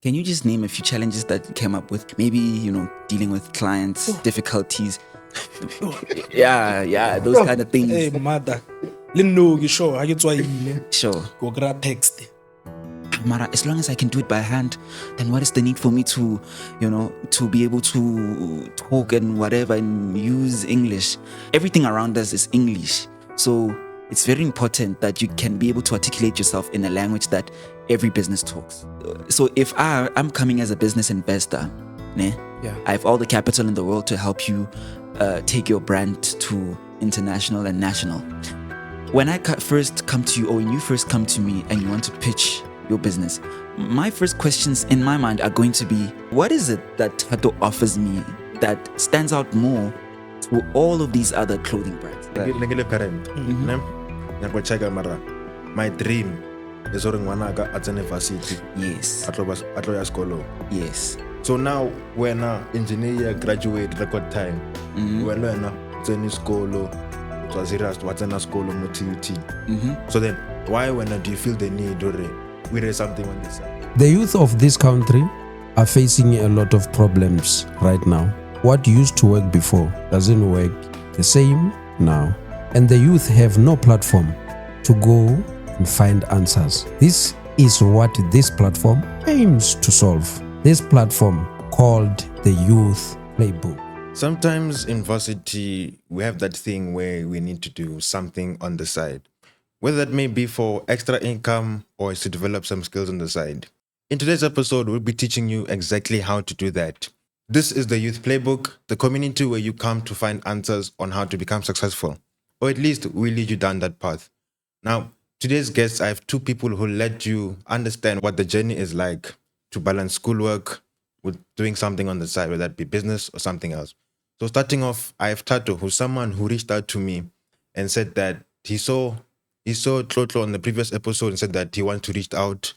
Can you just name a few challenges that you came up with? Maybe, dealing with clients, difficulties. Yeah, those kind of things. Hey, mother. Linno, sure. I get why. Sure. Go grab text. Mara, as long as I can do it by hand, then what is the need for me to, to be able to talk and whatever and use English? Everything around us is English. So it's very important that you can be able to articulate yourself in a language that every business talks. So if I'm coming as a business investor, I have all the capital in the world to help you take your brand to international and national. When I first come to you, or when you first come to me and you want to pitch your business, my first questions in my mind are going to be, what is it that Thato offers me that stands out more to all of these other clothing brands? My dream is at varsity. Yes. Yes. So now when engineer graduate record time, when school so then why when do you feel the need or we raise something on this side? The youth of this country are facing a lot of problems right now. What used to work before doesn't work the same now. And the youth have no platform to go and find answers. This is what this platform aims to solve. This platform called the Youth Playbook. Sometimes in varsity, we have that thing where we need to do something on the side, whether that may be for extra income or is to develop some skills on the side. In today's episode, we'll be teaching you exactly how to do that. This is the Youth Playbook, the community where you come to find answers on how to become successful, or at least we lead you down that path. Now, today's guests, I have two people who let you understand what the journey is like to balance schoolwork with doing something on the side, whether that be business or something else. So starting off, I have Thato, who's someone who reached out to me and said that he saw Tlotlo on the previous episode and said that he wants to reach out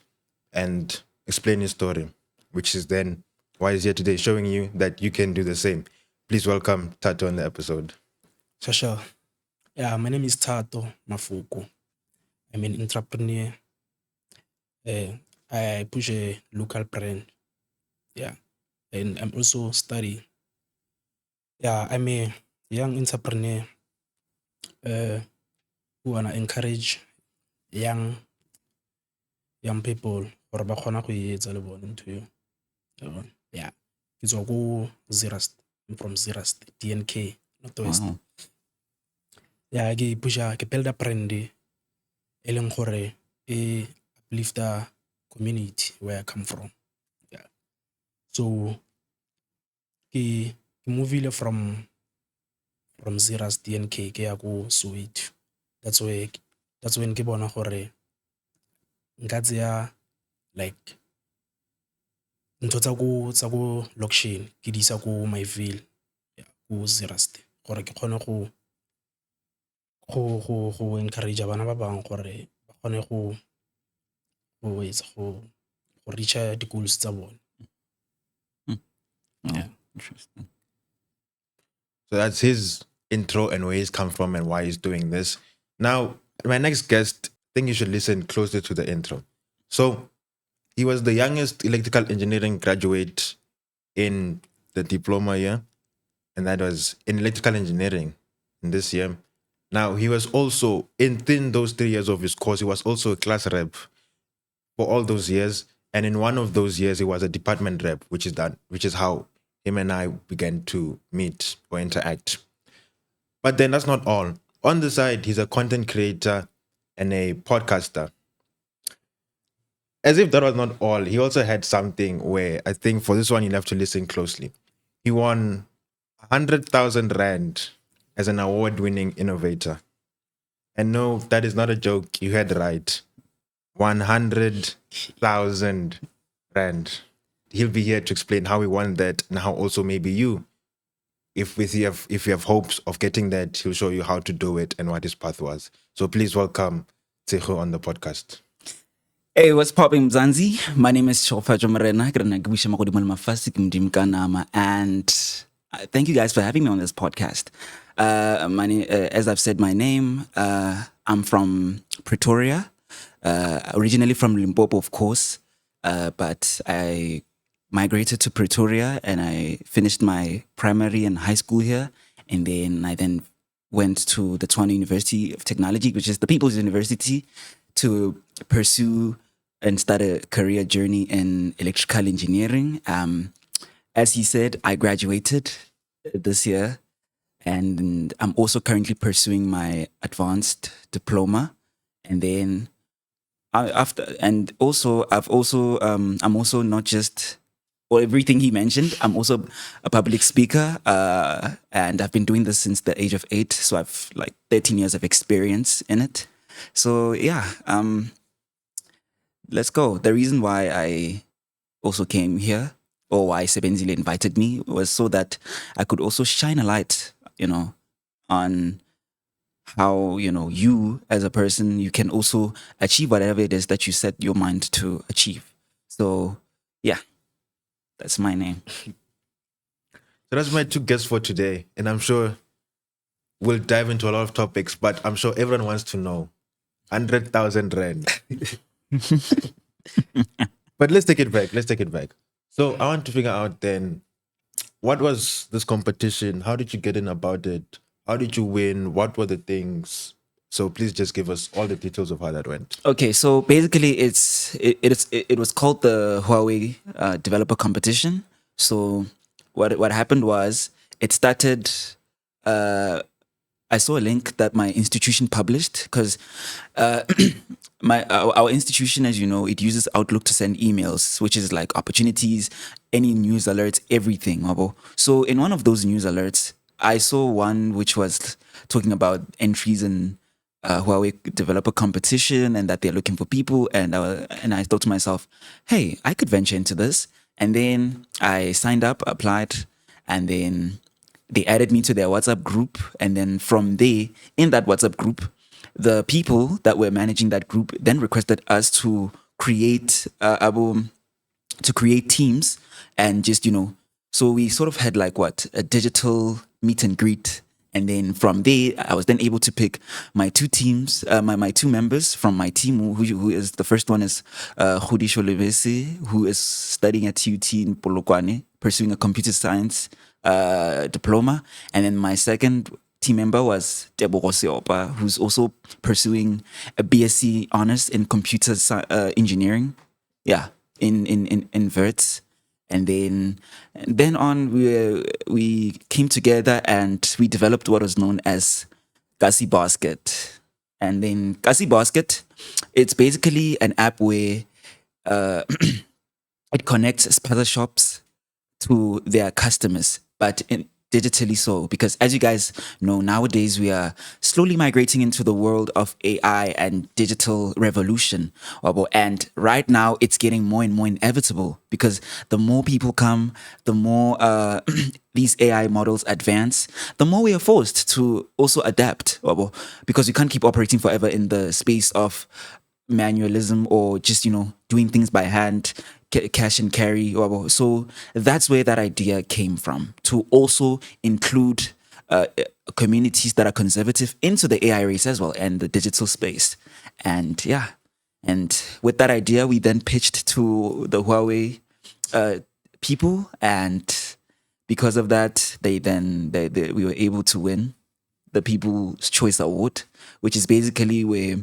and explain his story, which is then why he's here today, showing you that you can do the same. Please welcome Thato on the episode. Sure. Yeah, my name is Thato Mafoko. I'm an entrepreneur. I push a local brand. Yeah. And I'm also studying. Yeah, I'm a young entrepreneur who wanna encourage young people or ba khona go etsa le bone to you. Yeah. It's go Zirast. I'm from Zirast, DNK, Northwest. Wow. Yeah, ke pusha ke build a brand e leng gore e uplift the community where I come from. Yeah. So ke movile from Ziras DNK ke ya go Soweto. That's when ke bona gore nka tseya like ntho tsa go location ke di isa go Myville, yeah, go Ziras gore ke kgone go encourage bana ba bang gore ba kgone go reach the goals tsa bone. Yeah. Interesting. So that's his intro and where he's come from and why he's doing this. Now, my next guest, I think you should listen closer to the intro. So he was the youngest electrical engineering graduate in the diploma year, and that was in electrical engineering in this year. Now, he was also, within those 3 years of his course, he was also a class rep for all those years. And in one of those years, he was a department rep, which is how him and I began to meet or interact. But then that's not all. On the side, he's a content creator and a podcaster. As if that was not all, he also had something where I think for this one, you'll have to listen closely. He won 100,000 Rand as an award-winning innovator. And no, that is not a joke. You heard right. 100,000 Rand. He'll be here to explain how he won that and how also maybe you, if you have hopes of getting that, he'll show you how to do it and what his path was. So please welcome Tshego on the podcast. Hey, what's popping, Mzansi? My name is Morena, and thank you guys for having me on this podcast. As I've said, my name, I'm from Pretoria, originally from Limpopo, of course. but I migrated to Pretoria and I finished my primary and high school here. And then I went to the Tshwane University of Technology, which is the People's University, to pursue and start a career journey in electrical engineering. As he said, I graduated this year, and I'm also currently pursuing my advanced diploma. And then I'm also not just or everything he mentioned. I'm also a public speaker, and I've been doing this since the age of 8. So I've like 13 years of experience in it. So yeah, let's go. The reason why I also came here, or why Sebenzile invited me, was so that I could also shine a light, on how, you as a person, you can also achieve whatever it is that you set your mind to achieve. So yeah, that's my name. So that's my 2 guests for today. And I'm sure we'll dive into a lot of topics, but I'm sure everyone wants to know 100,000 Rand. But let's take it back. So I want to figure out then, what was this competition? How did you get in about it? How did you win? What were the things? So please just give us all the details of how that went. Okay, so basically it was called the Huawei developer competition. So what happened was it started. I saw a link that my institution published because our institution, as you know, it uses Outlook to send emails, which is like opportunities, any news alerts, everything. Mabo. So in one of those news alerts, I saw one which was talking about entries in Huawei developer competition and that they're looking for people. And I thought to myself, hey, I could venture into this. And then I signed up, applied, and then they added me to their WhatsApp group. And then from there, in that WhatsApp group, the people that were managing that group then requested us to create teams and just, so we sort of had like a digital meet and greet. And then from there, I was then able to pick my 2 teams, my 2 members from my team, who is, the first one is Khudisho Lebese, who is studying at UT in Polokwane, pursuing a computer science diploma. And then my second team member was Tshego Seopa, who's also pursuing a BSc honors in computer engineering. Yeah, in Verts. And then on, we came together and we developed what was known as Kasi Basket. And then Kasi Basket, it's basically an app where it connects spaza shops to their customers, but digitally so. Because as you guys know, nowadays we are slowly migrating into the world of AI and digital revolution. And right now it's getting more and more inevitable because the more people come, the more these AI models advance, the more we are forced to also adapt. Because we can't keep operating forever in the space of manualism or just, doing things by hand, cash and carry. So that's where that idea came from, to also include communities that are conservative into the AI race as well and the digital space. And yeah, and with that idea, we then pitched to the Huawei people, and because of that, we were able to win the People's Choice Award, which is basically where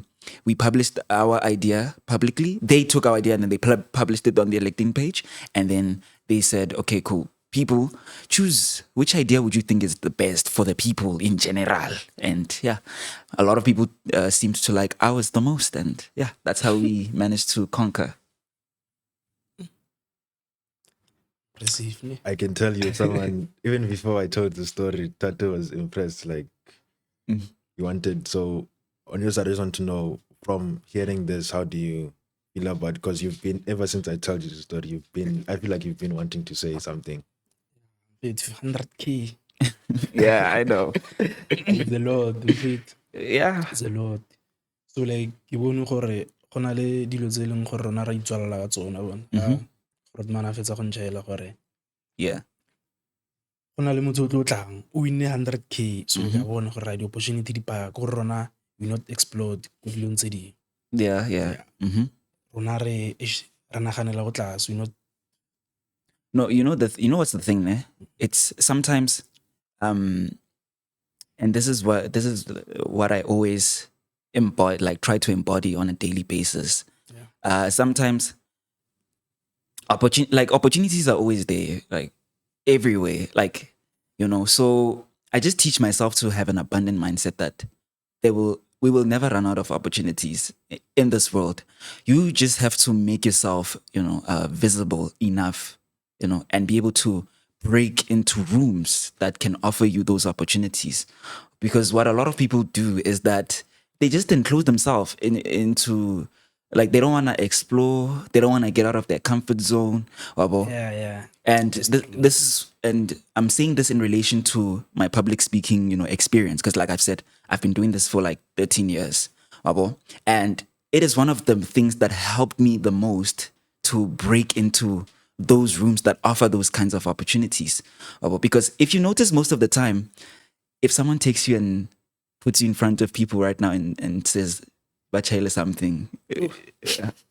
we published our idea publicly. They took our idea and then they published it on the electing page. And then they said, okay, cool. People, choose which idea would you think is the best for the people in general. And yeah, a lot of people seemed to like ours the most. And yeah, that's how we managed to conquer. I can tell you, someone, even before I told the story, Thato was impressed. Like, you wanted, so on your side, I just want to know, from hearing this, how do you feel about, because you've been, ever since I told you the story, I feel like you've been wanting to say something. It's 100K. Yeah, I know. The Lord, Yeah. it's a lot. So like, ke bone gore go na le dilo tse leng gore rona ra itswalela ka tsona bona. Gore mana fetsa go ntšhaela gore Yeah. go na le motho o tlo tlang o winne 100K. So ka bona gore di opportunity di pa go rona we not explode go dilong tse ding. Yeah. Rona re Re naganela go tlase, No, you know what's the thing, ne? It's sometimes, and this is what I always embody, like try to embody on a daily basis. Sometimes opportunities are always there, like everywhere, like, so I just teach myself to have an abundant mindset that we will never run out of opportunities in this world. You just have to make yourself, visible enough, and be able to break into rooms that can offer you those opportunities. Because what a lot of people do is that they just enclose themselves into, like, they don't want to explore, they don't want to get out of their comfort zone. Yeah. And and I'm saying this in relation to my public speaking, experience, because like I've said, I've been doing this for like 13 years, and it is one of the things that helped me the most to break into those rooms that offer those kinds of opportunities. Because if you notice, most of the time, if someone takes you and puts you in front of people right now and says, "Bachele something,"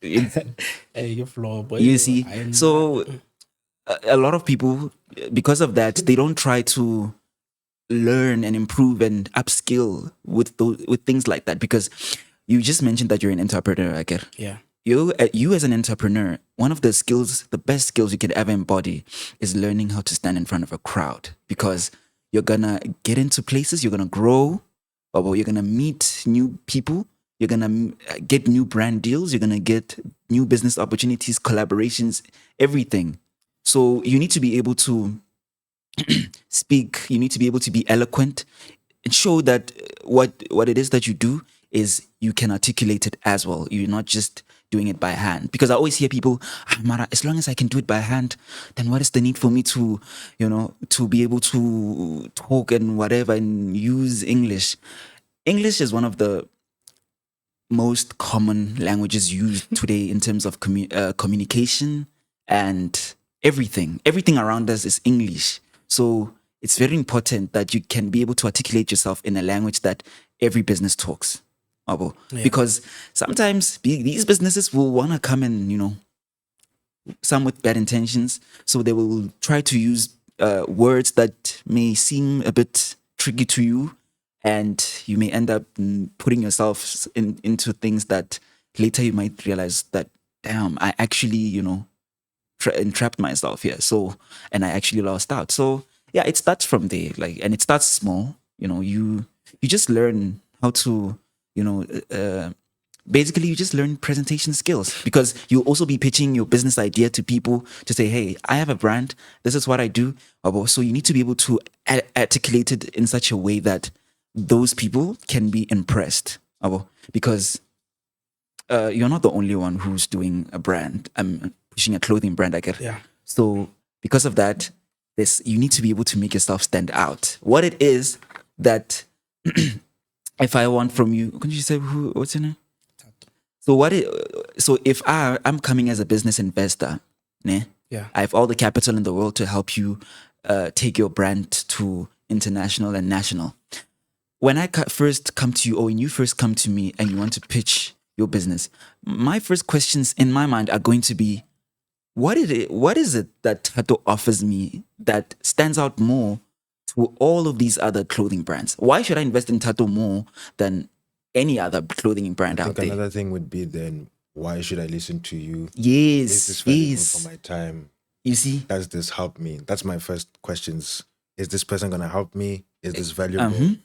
Hey, you flow, boy. you see, so a lot of people, because of that, they don't try to learn and improve and upskill with things like that. Because you just mentioned that you're an entrepreneur, Aker. Yeah. You as an entrepreneur, one of the skills, the best skills you can ever embody is learning how to stand in front of a crowd, because you're gonna get into places, you're gonna grow, or you're gonna meet new people, you're gonna get new brand deals, you're gonna get new business opportunities, collaborations, everything. So you need to be able to speak, you need to be able to be eloquent and show that what it is that you do is you can articulate it as well. You're not just doing it by hand. Because I always hear people, Mara, as long as I can do it by hand, then what is the need for me to, to be able to talk and whatever and use English? English is one of the most common languages used today in terms of communication and everything. Everything around us is English. So it's very important that you can be able to articulate yourself in a language that every business talks. Because sometimes these businesses will want to come and, some with bad intentions. So they will try to use words that may seem a bit tricky to you. And you may end up putting yourself into things that later you might realize that, damn, I actually, entrapped myself here. So, and I actually lost out. So yeah, it starts from there, and it starts small. You just learn how to, basically you just learn presentation skills, because you'll also be pitching your business idea to people to say, hey, I have a brand. This is what I do. So you need to be able to articulate it in such a way that those people can be impressed. Because you're not the only one who's doing a brand. I'm pushing a clothing brand, I get. Yeah. So because of that, you need to be able to make yourself stand out. What it is that if I want from you, can you say what's your name? So if I'm coming as a business investor, ne? Yeah. I have all the capital in the world to help you take your brand to international and national. When I first come to you, or when you first come to me and you want to pitch your business, my first questions in my mind are going to be, what is it that Thato offers me that stands out more to all of these other clothing brands? Why should I invest in Thato more than any other clothing brand I out think there? another thing would be then, why should I listen to you? Yes, Is this valuable yes. for my time? You see? Does this help me? That's my first questions. Is this person going to help me? Is this valuable?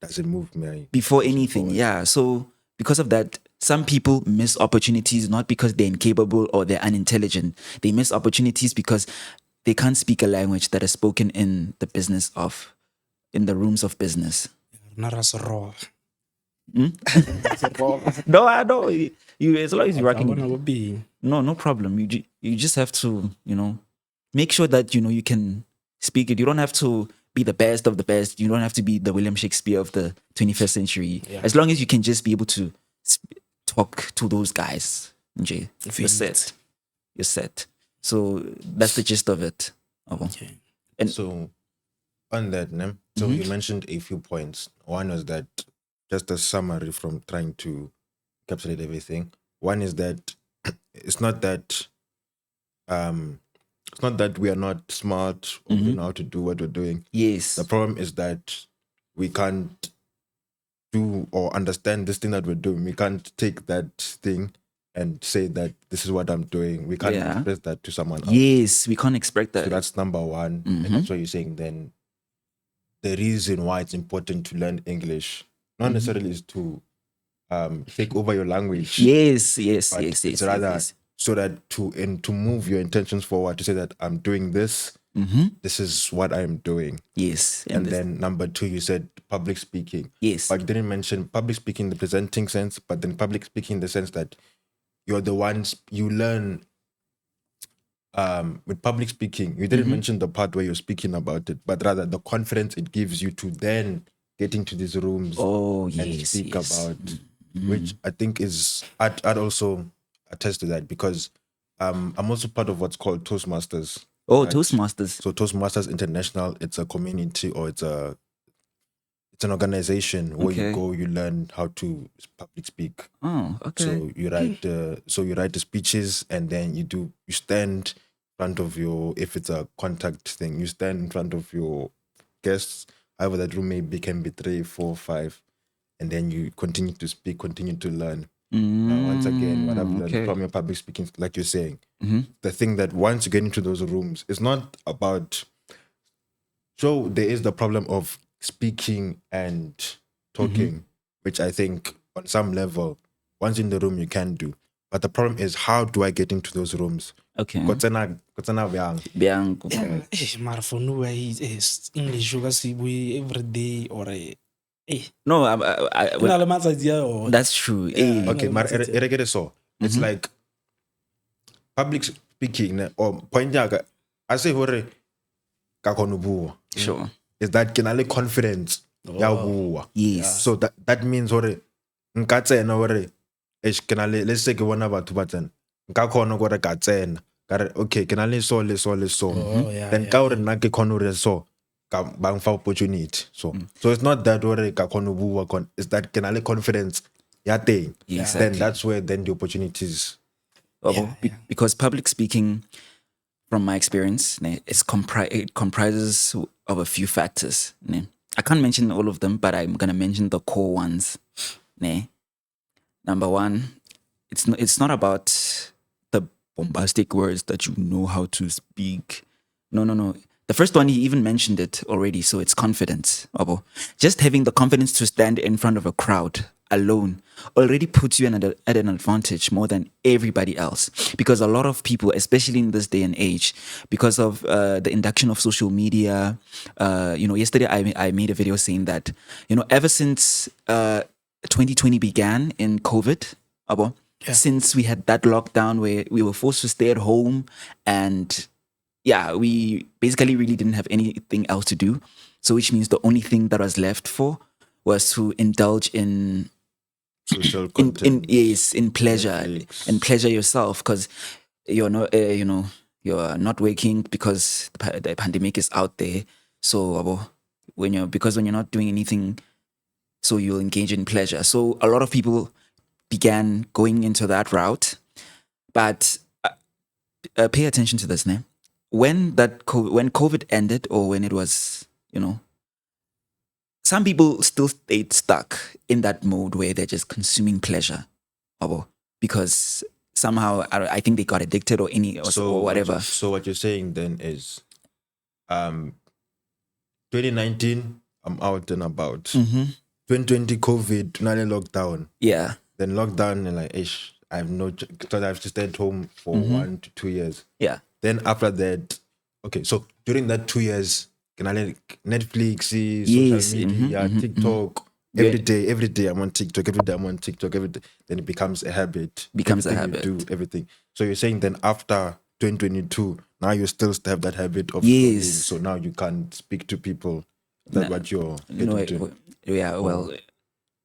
Does it move me? Before anything, forward? yeah. So because of that, some people miss opportunities not because they're incapable or they're unintelligent. They miss opportunities because they can't speak a language that is spoken in the rooms of business. No, I know. You as long as you're working. No problem. You just have to, make sure that you can speak it. You don't have to be the best of the best. You don't have to be the William Shakespeare of the 21st century. Yeah. As long as you can just be able to talk to those guys, Jay, you're set. You're set. So that's the gist of it. Okay. And So on that, ne? So you mentioned a few points. One was that, just a summary from trying to encapsulate everything. One is that it's not that it's not that we are not smart or we know how to do what we're doing. Yes. The problem is that we can't do or understand this thing that we're doing. We can't take that thing and say that this is what I'm doing. We can't Yeah. express that to someone else. Yes, we can't expect that. So that's number one. And that's what you're saying. Then the reason why it's important to learn English, not necessarily is to take over your language. Yes. But Yes. it's rather Yes. so that to move your intentions forward, to say that I'm doing this, this is what I'm doing. Yes. And then number two, you said public speaking. Yes. But you didn't mention public speaking in the presenting sense, but then public speaking in the sense that you're the ones you learn with public speaking. You didn't mention the part where you're speaking about it, but rather the confidence it gives you to then get into these rooms and speak about, which I think is, I'd also attest to that because I'm also part of what's called Toastmasters. Oh, Toastmasters. So Toastmasters International, it's a community or it's an organization where you go, you learn how to public speak. Oh, okay. So you write the speeches, and then you stand in front of if it's a contact thing, you stand in front of your guests, however that room maybe can be 3, 4, 5, and then you continue to speak, continue to learn. Now, once again, what I've learned from your public speaking, like you're saying, the thing that once you get into those rooms, it's not about. So there is the problem of speaking and talking, which I think on some level, once in the room you can do. But the problem is, how do I get into those rooms? Okay. Kotsena byang. Bianco. Mara for no way is English you guys we every day or No, that's true. Okay, but so it's like public speaking or point yaga. I say hore kakonubu. Sure. Is that kinale confidence ya bua. Yes. So that means hore nkatsena hore kinale, let's say ke bona batho ba tsena nka khona gore ka tsena kare okay kinale so then ka hore nna ke khona hore so ka bang fa opportunity so it's not that hore ka khona bua kon, it's that kinale confidence ya teng. Exactly. Then that's where then the opportunities. Because public speaking, from my experience, it comprises of a few factors. I can't mention all of them, but I'm gonna mention the core ones. Number one, it's not about the bombastic words that you know how to speak. No. The first one, he even mentioned it already, so it's confidence. Just having the confidence to stand in front of a crowd alone already puts you at an advantage more than everybody else, because a lot of people, especially in this day and age, because of the induction of social media, yesterday I made a video saying that, ever since 2020 began in COVID, since we had that lockdown where we were forced to stay at home, and we basically really didn't have anything else to do, so which means the only thing that was left was to indulge in social content, in pleasure, Netflix. And pleasure yourself, because you're not not working because the pandemic is out there. So when you're not doing anything, so you'll engage in pleasure. So a lot of people began going into that route, but pay attention to this, ne? When COVID ended, or when it was, some people still stayed stuck in that mode where they're just consuming pleasure, because somehow I think they got addicted or whatever. So what you're saying then is, 2019, I'm out and about. 2020 COVID, nane lockdown. Yeah. Then lockdown and like, I've to stay at home for 1 to 2 years. Yeah. Then after that, okay, so during that 2 years, Netflix, social media, TikTok, every day I'm on TikTok, every day. Then it becomes a habit. You do everything. So you're saying then after 2022, now you still have that habit of yes. So now you can't speak to people. That's what you're getting to. Yeah, well,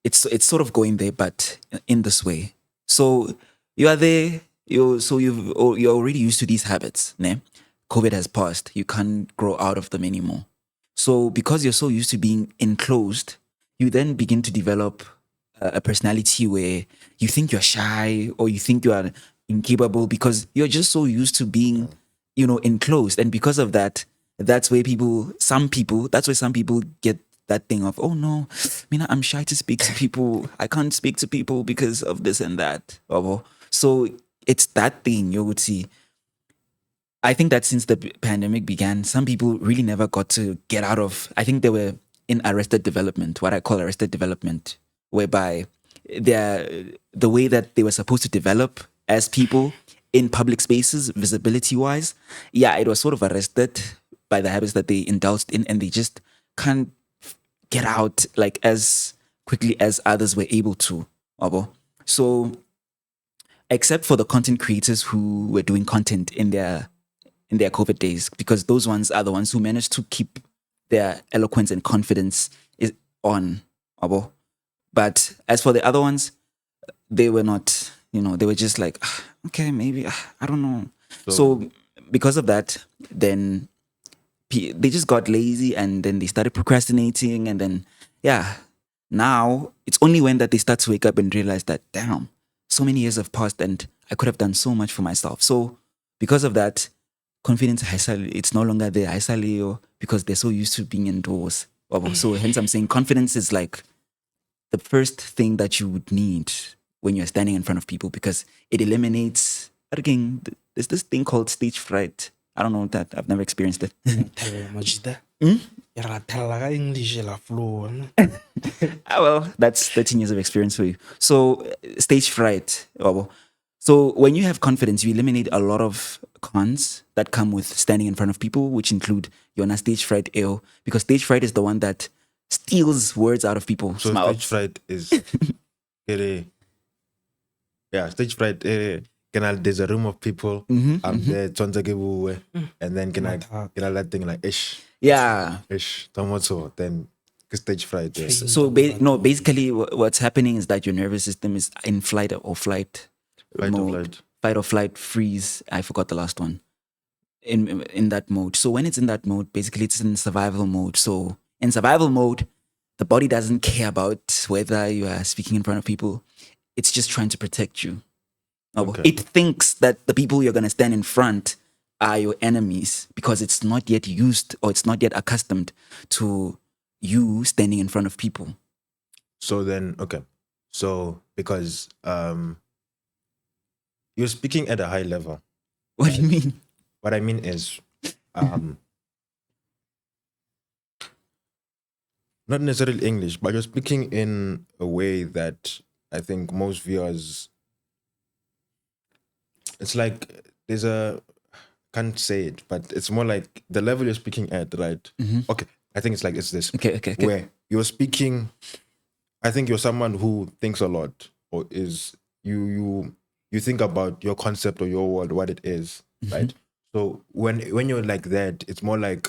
it's sort of going there, but in this way. So you are there. You're already used to these habits. Ne? COVID has passed. You can't grow out of them anymore. So because you're so used to being enclosed, you then begin to develop a personality where you think you're shy, or you think you are incapable because you're just so used to being, enclosed. And because of that, that's where some people get that thing of, oh no, Mina, I'm shy to speak to people. I can't speak to people because of this and that. So it's that thing you would see. I think that since the pandemic began, some people really never got to get out of. I think they were in arrested development, what I call arrested development, whereby the way that they were supposed to develop as people in public spaces, visibility wise, it was sort of arrested by the habits that they indulged in, and they just can't get out like as quickly as others were able to. So, except for the content creators who were doing content in their COVID days, because those ones are the ones who managed to keep their eloquence and confidence on. But as for the other ones, they were not, they were just like, okay, maybe, I don't know. So because of that, then they just got lazy and then they started procrastinating. And then, now it's only when that they start to wake up and realize that, damn, so many years have passed and I could have done so much for myself. So because of that, confidence, it's no longer there, because they're so used to being indoors. So hence I'm saying confidence is like the first thing that you would need when you're standing in front of people, because it eliminates, again, there's this thing called stage fright. I don't know that. I've never experienced it. Well, that's 13 years of experience for you. So stage fright. So when you have confidence, you eliminate a lot of cons that come with standing in front of people, which include you're not stage fright ill, because stage fright is the one that steals words out of people's So mouths. stage fright is stage fright. There's a room of people. I'm there, and then can I that thing like ish. Yeah. Ish. Then stage fright. Yeah. So basically what's happening is that your nervous system is in flight or flight mode. Fight or flight, freeze. I forgot the last one. In that mode. So when it's in that mode, basically it's in survival mode. So in survival mode, the body doesn't care about whether you are speaking in front of people. It's just trying to protect you. Okay. It thinks that the people you're going to stand in front are your enemies because it's not yet used or it's not yet accustomed to you standing in front of people. So then, okay. So because you're speaking at a high level. What do you mean? What I mean is, not necessarily English, but you're speaking in a way that I think most viewers, it's like can't say it, but it's more like the level you're speaking at, right? Okay, I think it's this. Okay. Where you're speaking, I think you're someone who thinks a lot, or is you think about your concept or your world, what it is, right? So when you're like that, it's more like,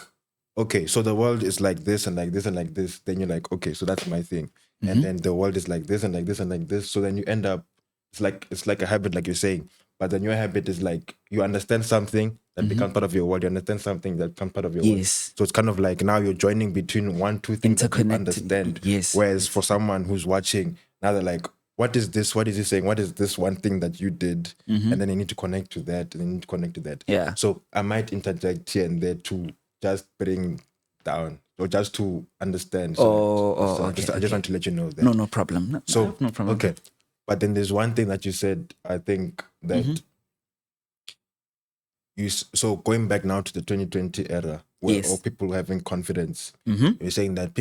okay, so the world is like this and like this and like this. Then you're like, okay, so that's my thing. And then the world is like this and like this and like this. So then you end up, it's like a habit, like you're saying. But then your habit is like, you understand something that becomes part of your world. You understand something that becomes part of your world. So it's kind of like now you're joining between two things that you understand. Yes. Whereas for someone who's watching, now they're like, what is this? What is he saying? What is this one thing that you did? And then they need to connect to that. And they need to connect to that. Yeah. So I might interject here and there to just bring down or just to understand. I just want to let you know that. No problem. No problem. Okay. But then there's one thing that you said, I think that so going back now to the 2020 era, where all people having confidence, you're saying that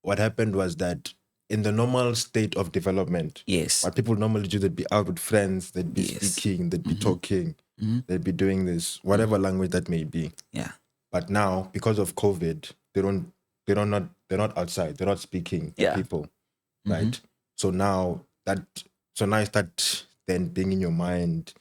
what happened was that in the normal state of development, what people normally do, they'd be out with friends, they'd be speaking, they'd be talking, they'd be doing this, whatever language that may be. Yeah. But now, because of COVID, they're not outside, they're not speaking to people, right? So now you start then being in your mind,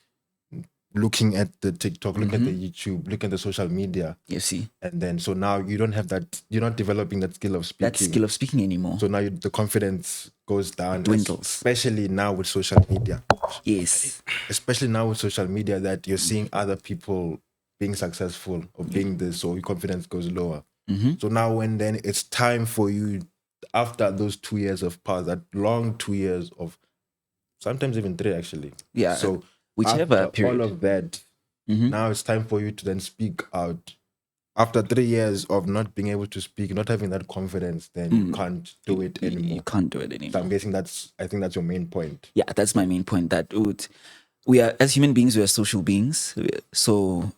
looking at the TikTok, looking at the YouTube, looking at the social media. You see. And then, so now you don't have that, you're not developing that skill of speaking. That skill of speaking anymore. So now the confidence goes down. It dwindles. Especially now with social media. Yes. Especially now with social media that you're seeing other people being successful or being this, so your confidence goes lower. So now then it's time for you, after those 2 years of pause, that long 2 years of, sometimes even 3 actually. Yeah. So whichever after period. all of that, Mhm. now it's time for you to then speak out. After 3 years of not being able to speak, not having that confidence, then you can't do it anymore. You can't do it So anymore. I'm guessing I think that's your main point. Yeah, that's my main point. That we are, as human beings, we are social beings. So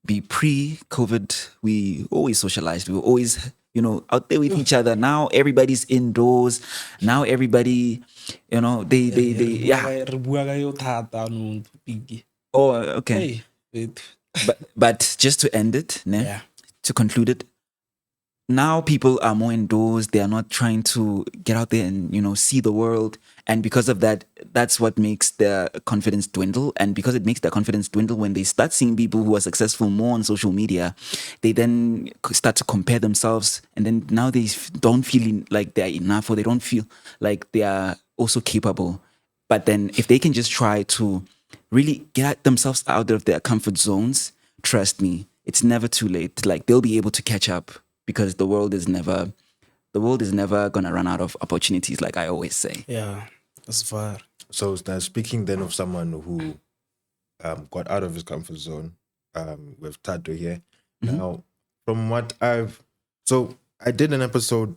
pre-COVID, we always socialized. We were always, out there with each other. Now everybody's indoors. Now everybody, yeah. Re bua ka yo thata no piki. Oh, okay. Hey, wait. But just to end it, Yeah. to conclude it, now people are more indoors. They are not trying to get out there and, see the world. And because of that, that's what makes their confidence dwindle. And because it makes their confidence dwindle, when they start seeing people who are successful more on social media, they then start to compare themselves. And then now they don't feel like they're enough, or they don't feel like they are also capable. But then if they can just try to really get themselves out of their comfort zones, trust me, it's never too late. Like, they'll be able to catch up, because the world is never gonna run out of opportunities, like I always say. Yeah, that's far. So now speaking then of someone who got out of his comfort zone, with Thato here. Now, from what I did an episode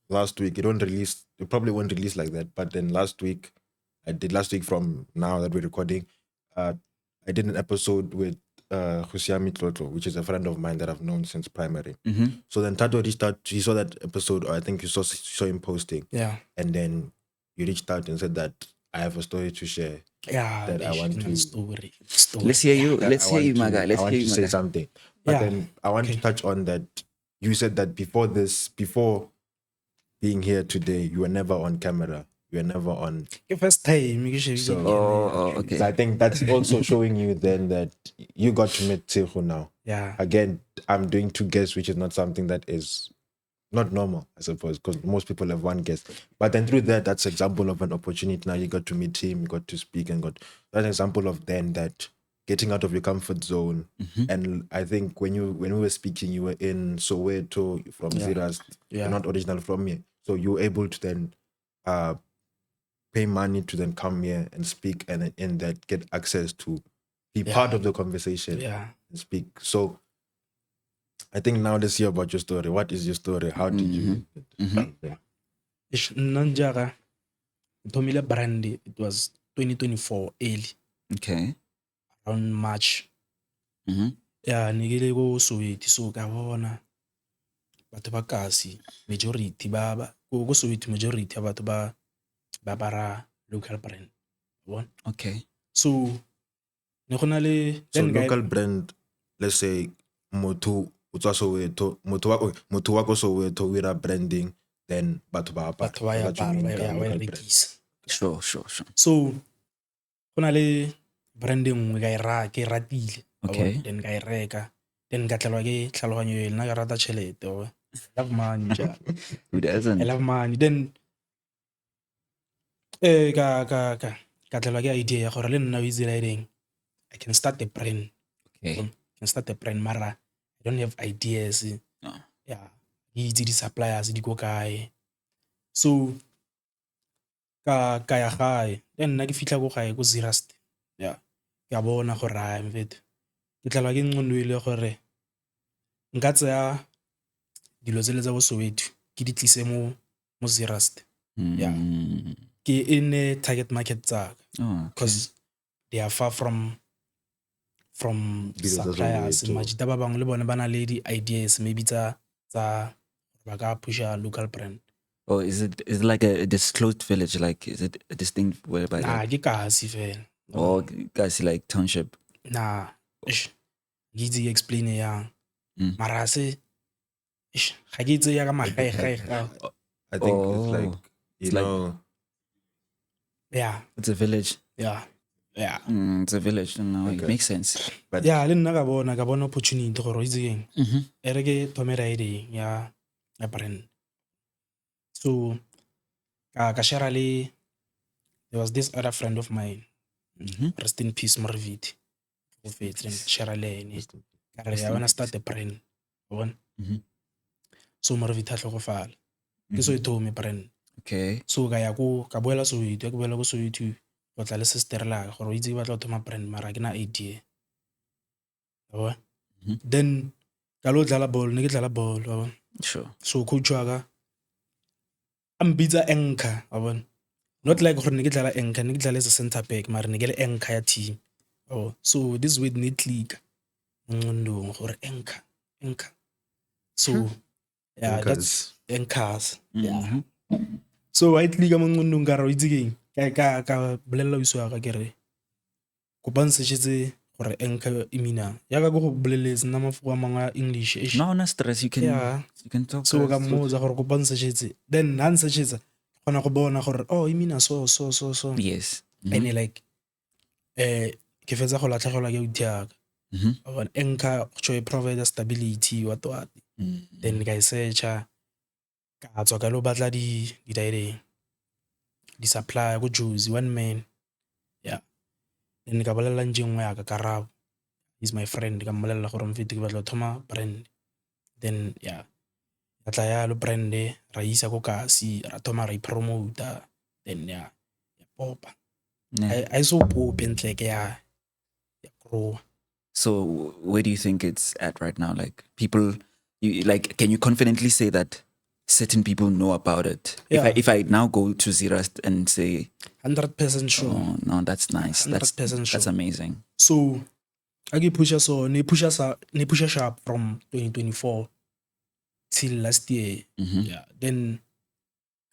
last week. It probably won't release like that, but then last week from now that we're recording, I did an episode with Husiami Tlotlo, which is a friend of mine that I've known since primary. So then Thato reached out. He saw that episode, or I think you saw him posting. Yeah. And then you reached out and said that I have a story to share. Yeah, That I want to. story. Let's hear you. that Let's I hear you, want to- Maga. Let's I want hear you, to say Maga. something. But Yeah. then I want to touch on that. You said that before being here today, you were never on camera. You were never on. The first time, you should So- Okay. So I think that's also showing you then that you got to meet Tshego now. Yeah. Again, I'm doing 2 guests, which is not something that is not normal, I suppose, because most people have 1 guest. But then through that's an example of an opportunity. Now you got to meet him, you got to speak, and that's an example of then that getting out of your comfort zone. And I think when we were speaking, you were in Soweto from Ziras. Yeah. You're not original from here, so you were able to then pay money to then come here and speak, and in that get access to be part of the conversation Yeah. and speak. So I think now let's hear about your story. What is your story? How did you? Nanjaga, Tomila Brandy, it was 2024 early, Okay. around March. Yeah, nigile go Soweto, so ka bona batho ba kasi majority ba go Soweto, majority ya batho ba bara local brand. Bona? Okay. So ne go na le So then guy- local brand, let's say motho o tswa Soweto, motho wa ko Soweto we are branding, then batho ba apara. batho ba ya That's what you bara, mean ba ka ya local ba brand. rekisa. Sure. So go na le brand nngwe ke ratile. Okay. Then ka e reka. Then ka tlelwa ke tlhaloganyo e nna ka rata tšhelete. I love money. Ja. Who doesn't? I love money. Then ka tlelwa ke idea ya gore le nna o itse riding. I can start a brand. Okay. I can start a brand, mara I don't have ideas. No. Yeah. Ke itse di-suppliers di ko kae. So ka ya gae. Then nna ke fitlha ko gae ko Zirast. Yeah. Ke a bona gore ha mfetho. Ke tlelwa ke nqonwele gore nka tsaya dilo tsele tsa bo Soweto ke di tlise mo Zirast. Yeah. Ke in target market tsaka Oh, okay. because they are far from Dilo tsa suppliers. Soweto. Majita ba bangwe le bone ba na le di-ideas maybe tsa ba ka pusha local brand. Oh, is it like a disclosed village? Like, is it a distinct whereby? Nah, Like, ke kasi fela. or guys like township? Nah, ish, ke itse ke explain yang. Mara se ish, ga ke itse ya ka magae. I think it's like Oh, you it's like- know. Yeah, It's a village. yeah. It's a village. No, it Okay. makes sense. But Yeah, le nna ka bona opportunity gore o itse keng. Mm-hmm. E re ke thome riding ya brand. So ka share le there was this other friend of mine. Rest in peace, Marviti. Go fetse share le ene. Ka re I wanna start a brand. Bona? So Marviti a tlhokofala. Ke so e thome brand. Okay. So ka ya ko ka boela Soweto, ke boela go Soweto o tla le sister la gore o itse ke batla go thoma brand mara ke na idea then ka lo dlala ball ne ke dlala ball wa bona Sure. so coach wa ka a mbitsa anchor wa bona not like gore ne ke dlala anchor ne ke dlala as a center back mara ne ke le anchor ya team so this word ne click ngqondong gore anchor so yeah that's anchors yeah so I click mo ngqondong ka re o itse keng ka bolella wiso ya ka ke re kopa nsetse gore anchor e mina ya ka go boleletse nna mafoko a mangwe a English No stress, you can talk. so ka mmotsa gore kopa nsetse then ha nsetsetsa kgona go bona gore e mina so Yes. and like ke fetsa go latlhegelwa ke utiaka one anchor go provide stability what then ka searcha ka tswa ka lo batla di supply go Josie one man yeah then ka bolela njengwe ya ka Karabo he's my friend ka mmolela gore mfete ke batla thoma brand then yeah tla ya lo brand ra isa go kasi ra thoma ra promote then yeah popa I so pop ntle ke ya grow. So where do you think it's at right now? Like people, can you confidently say that certain people know about it? Yeah. If I now go to Zirast and say 100% sure. Oh no, that's nice. 100% sure. That's amazing. So I get pusher pusher sharp from 2024 till last year. Yeah. Then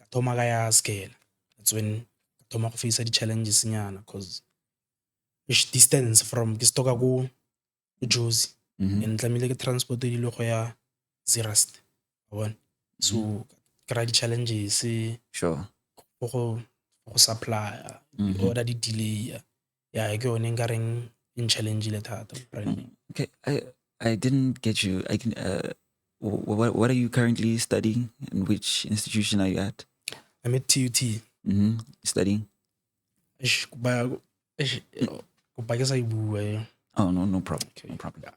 Katoma Gaya scale. That's when Katoma face the challenges because it's distance from Kistoka go Josie. And tlamile ke transport di lo go ya Zirast. So kry challenges Sure. go supply order di delay yeah ke yone nka reng in challenge le thata branding. Okay, I didn't get you. I can what are you currently studying? In which institution are you at? I'm at TUT. Studying? Oh no problem. Okay. No problem.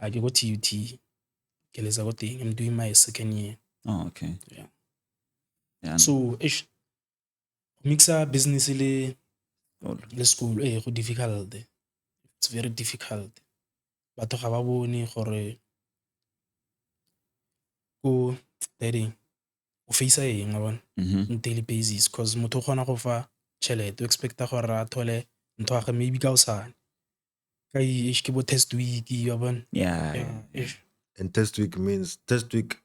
I go TUT. I'm doing my second year. Oh, okay. Yeah. So mixa business le school go difficult. It's very difficult. Batho ga ba bone gore go dating o face eng wa bona on daily basis because motho o gona go fa tšhelete o expecta gore a thole ntho ga maybe ka osane ka ke bo test week wa bona yeah. And test week means test week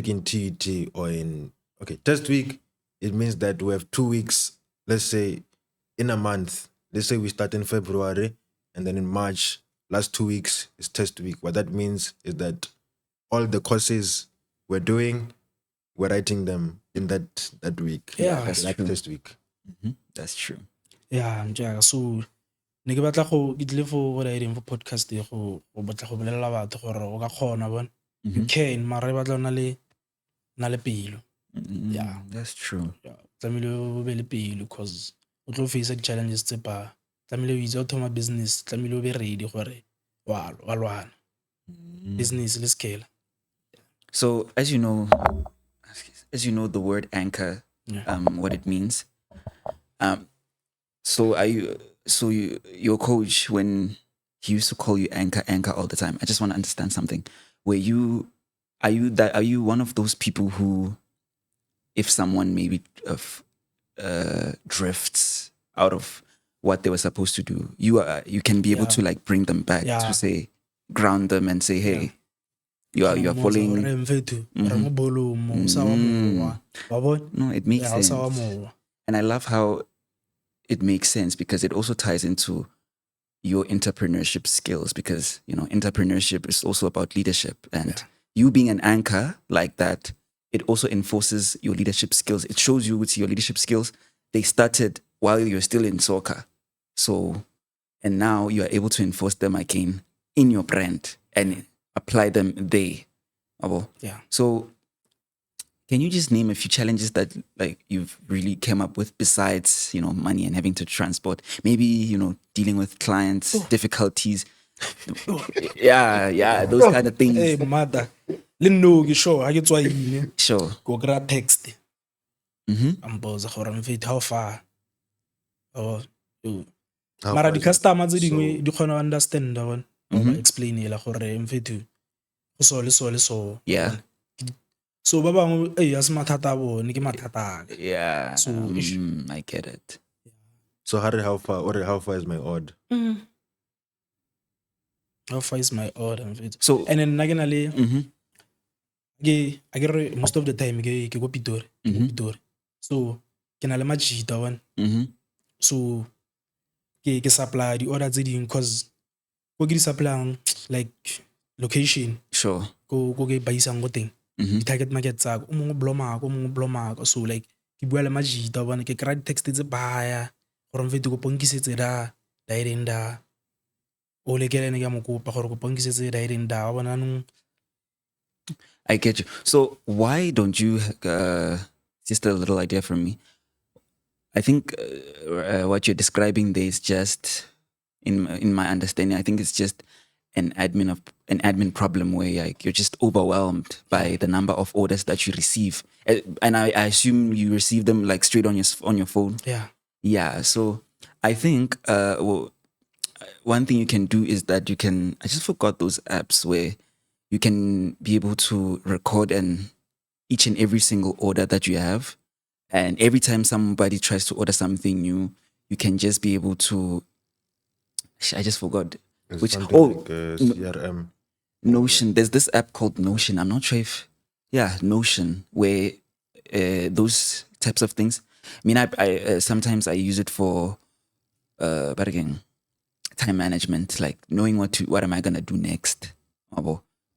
in TET or in test week, it means that we have 2 weeks, let's say in a month. Let's say we start in February and then in March, last 2 weeks is test week. What that means is that all the courses we're doing, we're writing them in that week. Yeah, that's like test week. That's true. Yeah, so ne ke batla go ke tle for what I did for podcast go batla go bolela batho gore o ka kgona bona you can mara e batla na le pelo. Yeah, that's true. Yeah, tlamile o be le pelo because o tlo face the challenges tse pa tlamile o itse o thoma business tlamile o be ready gore wa lwana business le scale. So as you know the word anchor, what it means. So your coach, when he used to call you anchor all the time, I just want to understand something. Are you one of those people who, if someone maybe drifts out of what they were supposed to do, you can be able to like bring them back to say ground them and say, hey, you are following. No, it makes sense. And I love how it makes sense because it also ties into your entrepreneurship skills because, entrepreneurship is also about leadership. And you being an anchor like that, it also enforces your leadership skills. It shows you with your leadership skills, they started while you're still in soccer. So, and now you are able to enforce them again in your brand and apply them there. Yeah. So, can you just name a few challenges that like you've really came up with besides, money and having to transport? Maybe, dealing with clients, difficulties. Yeah, those kind of things. Hey, mother. Sure. Sure. Go grab text. amposa gore mfethu how far How mara far is di-customer tse that? dingwe So- di kgona go understanda bona ba explainela gore mfethu go so le so le so Yeah. so ba bangwe a se mathata a bone ke mathata aka Yeah. So, I get it. So how far is my order? how far is my order mfethu So, and then nna ke na le mhm, a ke re most of the time ke go Pitori so ke na le majita one mhm, so ke supply di-order tse dingwe cause ko ke di-supplyang like location sure. ko ke ba isang go teng Mhm. di-target market tsaka o mongwe blomako so like ke bua le majita bone ke kry-a di-text tse baya gore mfete ko ponkisetse da ireng da o lekelene ke a mo kopa gore ko ponkisetse da ireng da wa bona anong I get you. So why don't you, just a little idea from me? I think what you're describing there is just, in my understanding, I think it's just an admin problem where like you're just overwhelmed by the number of orders that you receive, and I assume you receive them like straight on your phone. yeah Yeah. So I think one thing you can do is that you can. I just forgot those apps where you can be able to record each and every single order that you have. And every time somebody tries to order something new, you can just be able to. I just forgot. It's Which something like CRM. Notion. There's this app called Notion. I'm not sure if Notion, where those types of things. I mean, I sometimes I use it for, but again, time management, like knowing what am I gonna do next.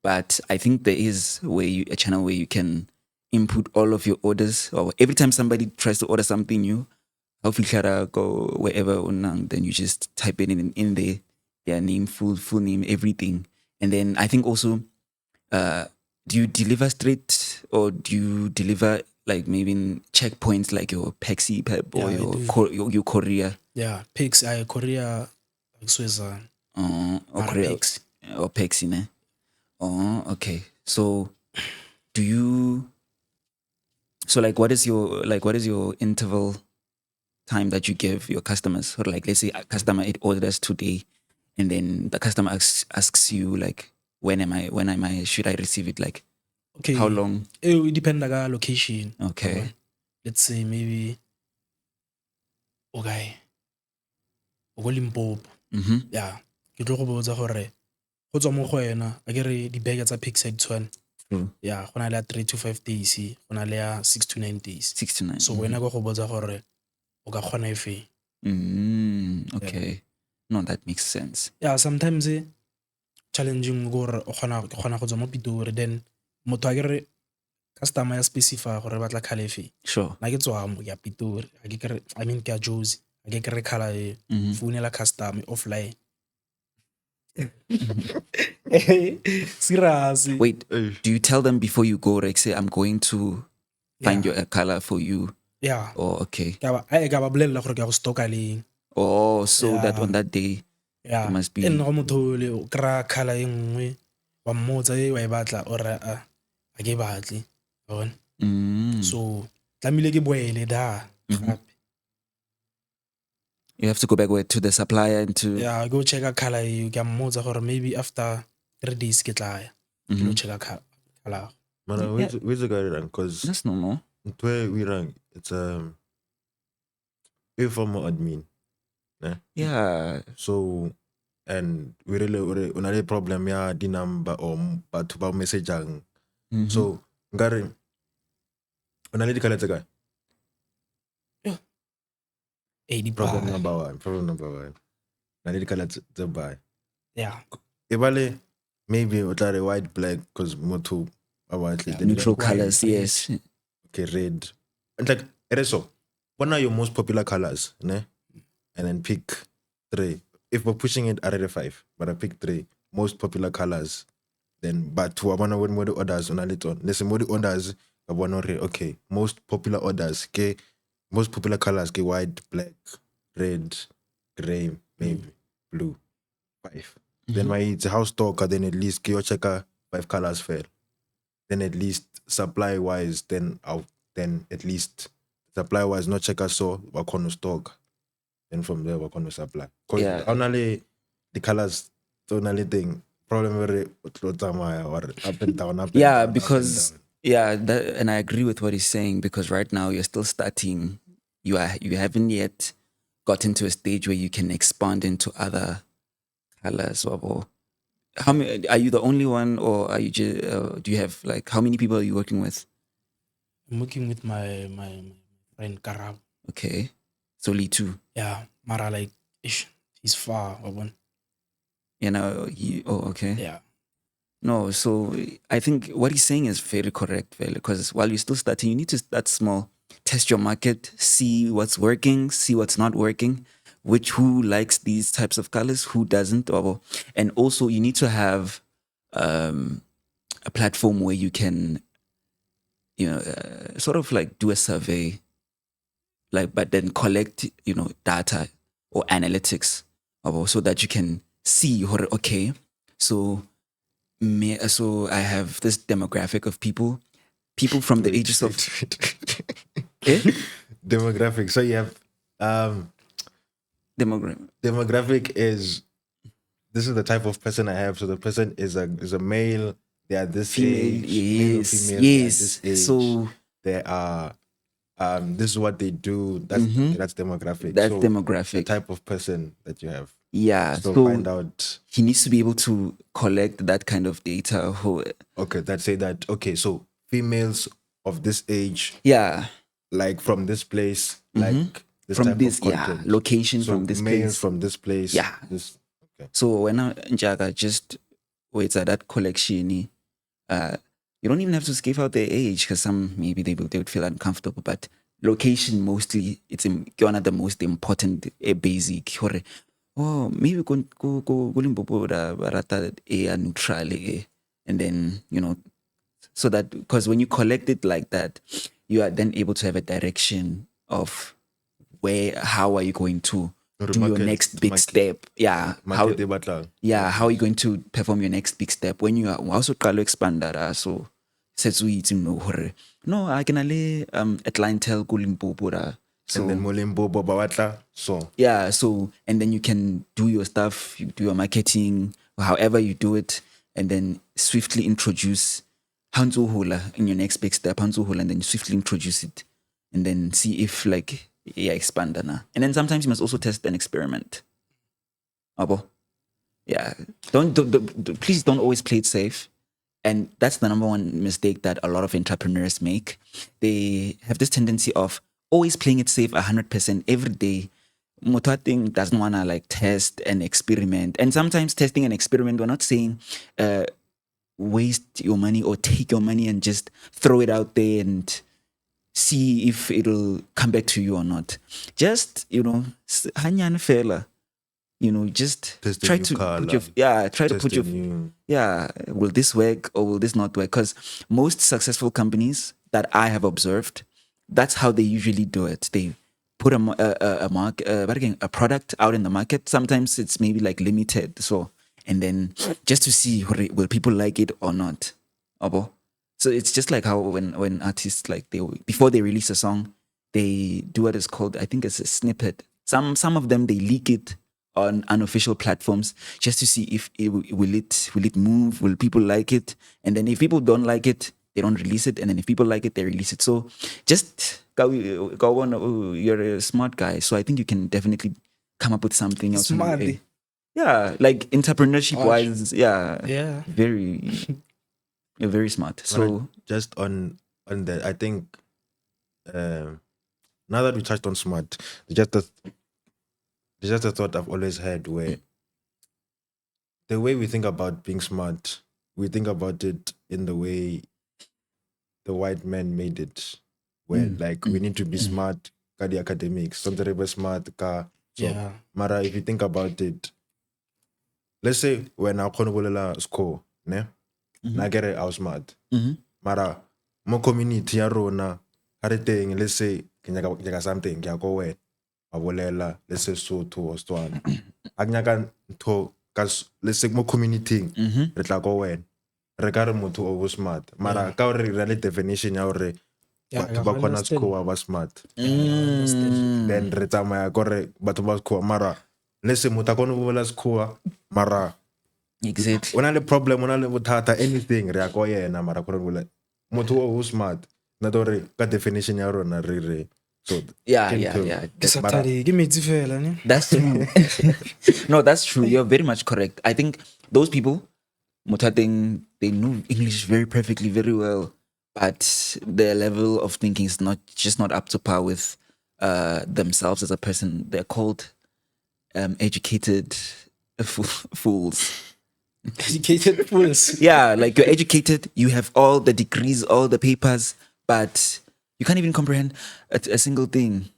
But I think there is a channel where you can input all of your orders, or every time somebody tries to order something new, hopefully go wherever, then you just type it in there, their name, full name, everything. And then I think also, do you deliver straight, or do you deliver like maybe in checkpoints like your Pexi Pep or Yeah, I your courier? yeah pics Korea Switzerland Or Mara courier pics. or Pexi, ne? Oh, okay. So do you, so like what is your interval time that you give your customers? Or like, let's say a customer it orders today, and then the customer asks you like, when am I should I receive it? Like, okay how long? it depend ka location Okay. let's say maybe okay o go Limpopo Mm-hmm. yeah ke tlo go botsa gore go tswa mo go wena a ke re di-bag tsa Pixide Tshwane True. yeah go na le ya 3 to 5 days go na le ya 6 to 9 days 6 to 9. so wena go botsa gore o ka kgona efeng Okay. No, that makes sense. yeah sometimes challenging gore o kgona go tswa mo Pitori then motho a ke re customer ya specify gore batla khala efeng Sure. na ke tswa mo ya Pitori a ke kere I mean ke ya Jozi a ke kere khala e founela customer offline serious Wait, do you tell them before you go, like say I'm going to find Yeah. your color for you? yeah Oh, okay. ka ba bolelela gore ke ya go stocka leng Oh, so that Yeah. on that day yeah it must be. e nne go motho le o kry-a khala e nngwe wa mmotsa e wa e batla ore a ke e batle bona so tlamehile ke boele da gape You have to go back to the supplier and to. yeah go checka khala eo ke a mmotsa gore maybe after 3 days ke tlaya ke lo checka khala Man, where's the guy rank? Because That's normal. where we rank, it's a former admin. Yeah. So, and we really another problem yeah the number or but about messaging. So, ngari unalidi kala guy. Problem number one. Nalidi kala the buy. yeah Ibale maybe utare white black because motu about Yeah, Neutral Black, white, colors, red. yes. okay red. And like it is so. What are your most popular colors? Ne? And then pick 3. If we're pushing it, I rate 5, but I pick 3 most popular colors. Then, but to I wanna what the orders on a little. Listen, what the orders I wanna rate. Okay, most popular orders. Okay, most popular colors. Okay, white, black, red, gray, maybe blue. 5. Then my it's house stock. Then at least okay, you check 5 colors fair. Then at least supply wise, then out. Then at least supply wise no check us so we're going to stock, and from there we're going to supply. Because Yeah. only the colors, the only thing problem very or up and down, up and Yeah, down, because up and down. and I agree with what he's saying, because right now you're still starting. You haven't yet gotten to a stage where you can expand into other colors. Or how many are you the only one, or are you do you have like how many people are you working with? I'm working with my friend Karab. Okay, so only two. Yeah, Mara like he's far. You know, okay. Yeah. No, so I think what he's saying is very correct, because while you're still starting, you need to start small, test your market, see what's working, see what's not working, who likes these types of colors, who doesn't, and also you need to have a platform where you can, sort of like do a survey, but then collect, data or analytics, so that you can see, okay, so I have this demographic of people from the ages of Eh? Demographic. So you have demographic is this is the type of person I have. So the person is a male. They are this female, age. Male or yes, female, they are yes. this age. So they are this is what they do. That's demographic. that's so demographic. The type of person that you have. Yeah, So find out. He needs to be able to collect that kind of data. Okay, that say that. Okay, so females of this age, Yeah, like from this place, like this from type this of content. location, So from this males place. from this place. Yeah. This, okay. So when I just wait at that collection, you don't even have to give out their age, because some maybe they would feel uncomfortable. But location mostly, it's one of the most important basic. Oh, maybe go Limpopo barata neutral, and then so that, because when you collect it like that, you are then able to have a direction of how are you going to do your next big step. Yeah, how are you going to perform your next big step when you are also trying to expand that. So says we no, I can only a clientele ko Limpopo. So, and then Molimbo Bawatla. So yeah, so and then you can do your stuff, you do your marketing, however you do it, and then swiftly introduce Hanzo Hula in your next big step, Hanzo Hula, and then you swiftly introduce it, and then see if expand na. And then sometimes you must also test and experiment. Abo. Yeah. Don't please don't always play it safe. And that's the number one mistake that a lot of entrepreneurs make. They have this tendency of always playing it safe 100% every day. Motating doesn't want to test and experiment. And sometimes testing and experiment, we're not saying waste your money or take your money and just throw it out there and see if it'll come back to you or not. Just, hanyan fella. Just try to put your will this work or will this not work? Because most successful companies that I have observed, that's how they usually do it. They put a product out in the market. Sometimes it's maybe limited, so, and then just to see will people like it or not. So it's just like how when artists before they release a song, they do what is called, I think it's a snippet. Some of them they leak it on unofficial platforms just to see if will it move, will people like it, and then if people don't like it, they don't release it, and then if people like it, they release it. So just go on. Oh, you're a smart guy, so I think you can definitely come up with something else. Smart. Yeah, entrepreneurship wise, yeah, you're very smart. So just on that, I think now that we touched on smart, there's just a thought I've always had where the way we think about being smart, we think about it in the way the white man made it, where we need to be smart, ka the academics, something smart, ka. So, yeah. Mara, if you think about it, let's say when I konobolela score, ne, na get it out smart. Mara, mo community ya rona, hariteng, let's say, kenya something, kya go where, abolela, let's say Sotho or Setswana. Agnyaka to, let's say mo community, re tla go where. Re ka re motho o smart. Mara ka re re le definition ya hore Yeah, batho ba I khona understand. sekgowa ba smart. Mm. Then re tsamaya kore batho ba sekgowa mara lese motho a kgone go bolela sekgowa mara Exactly. o na le problem o na le bothata anything re ya ko yena mara kgone go bolela motho o smart not gore ka definition ya rona re so Yeah, can yeah, tell. yeah. Ke sa thari, ke metsi fela, ne? That's true. No, that's true. You're very much correct. I think those people, Mutating, they know English very perfectly, very well, but their level of thinking is not up to par with themselves as a person. They're called educated fools. Educated fools. Yeah, like you're educated, you have all the degrees, all the papers, but you can't even comprehend a single thing.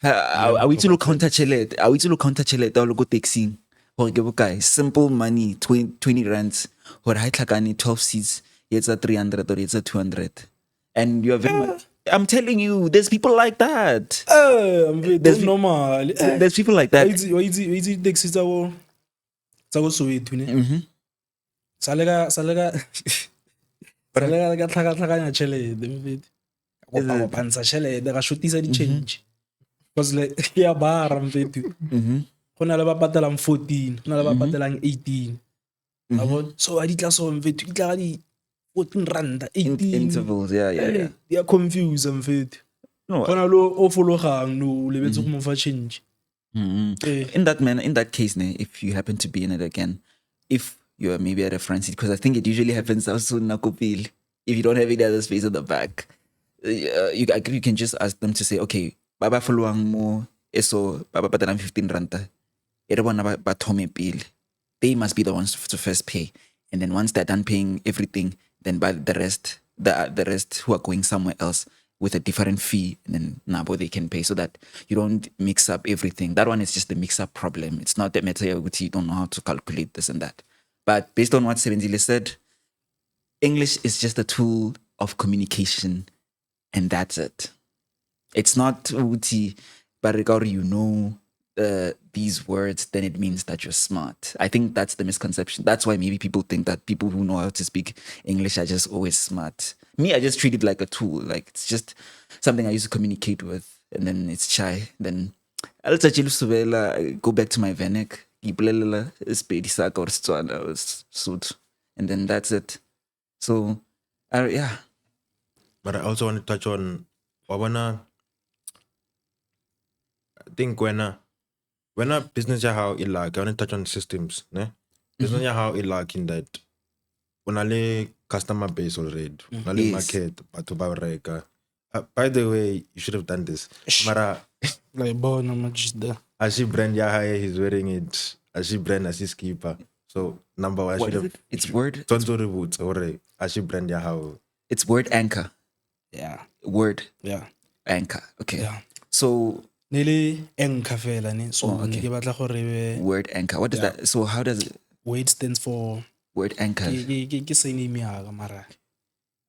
Are we to look counter chelet? Are we to look counter chelet? Or look taxing? Or give guy simple money, 20 rands. Or high tlakani 12 seats. It's a 300 or it's a 200. And you're very much. I'm telling you, there's people like that. There's normal. There's people like that. Wa itse taxi tsa go Soweto, ne? Mm-hmm. Salega ka tlhaka-tlhakanya tšhelete, mfethu. Ka kopa pantsha tšhelete, ka shotisa di-change. Because like, ya bara, mfethu. Go na le ba patalang 14, go na le ba patalang 18. So a di tla so mfethu, di tla ka di 14 randa, 18. Intervals, yeah. They are confused, mfethu. No, Go na le o fologang, no, lebetse go mo fa change. in that case, if you happen to be in it again, if you're maybe at a front seat, because I think it usually happens also in Nakopil, if you don't have any other space at the back, you can just ask them to say, okay, Baba Fuluang mo, eso, Baba Patalang 15 ranta, Erebona ba thome pele. They must be the ones to first pay. And then once they're done paying everything, then by the rest who are going somewhere else with a different fee, and then nabo they can pay, so that you don't mix up everything. That one is just the mix up problem. It's not the matter of you don't know how to calculate this and that. But based on what Sebenzile said, English is just a tool of communication, and that's it. It's not uti, but you know these words, then it means that you're smart. I think that's the misconception. That's why maybe people think that people who know how to speak English are just always smart. Me, I just treat it like a tool. Like it's just something I used to communicate with, and then it's chai. Then I'll go back to my Venek, and then that's it. So, yeah. But I also want to touch on Wabana. I think when a business ya how it like, I want to touch on systems, ne? Business ya how it like in that when I customer base already, when Yes. market, but to buy reka. By the way, you should have done this. Mara, Like, bon, I'm just there. Ashi brand ya he's wearing it. Ashi brand as his keeper. So number one, I What should is have. it? It's word. Tonto reboot or Ashi brand ya how. It's word anchor. Yeah, Word yeah, anchor. Okay. yeah. So Nele enka fela, ne? So, Oh, okay. ke batla gore be- word anchor. What does Yeah. that? So how does it, wait stands for word anchor? ke surname yaka, mara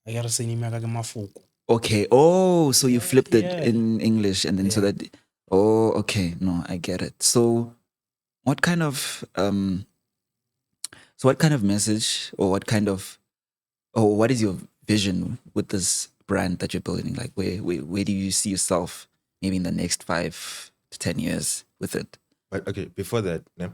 I got surname yaka ke Mafoko. Okay. Oh, so you flipped it Yeah. in English, and then so Yeah. that. Oh, okay. No, I get it. So, what kind of message, or what is your vision with this brand that you're building? Like, where do you see yourself maybe in the next 5 to 10 years with it? But okay, before that, ne?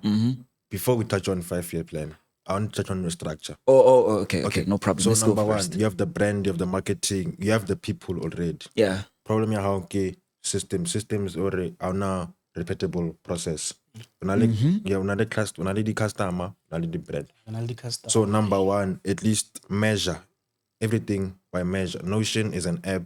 Before we touch on 5-year plan, I want to touch on your structure. Oh, okay, no problem. So Let's go number one, first. you have the brand, you have the marketing, you have the people already. Yeah. Problem ya how okay systems already are now repeatable process. Una the customer, una the brand. Penalty customer. So number one, at least measure everything by measure. Notion is an app.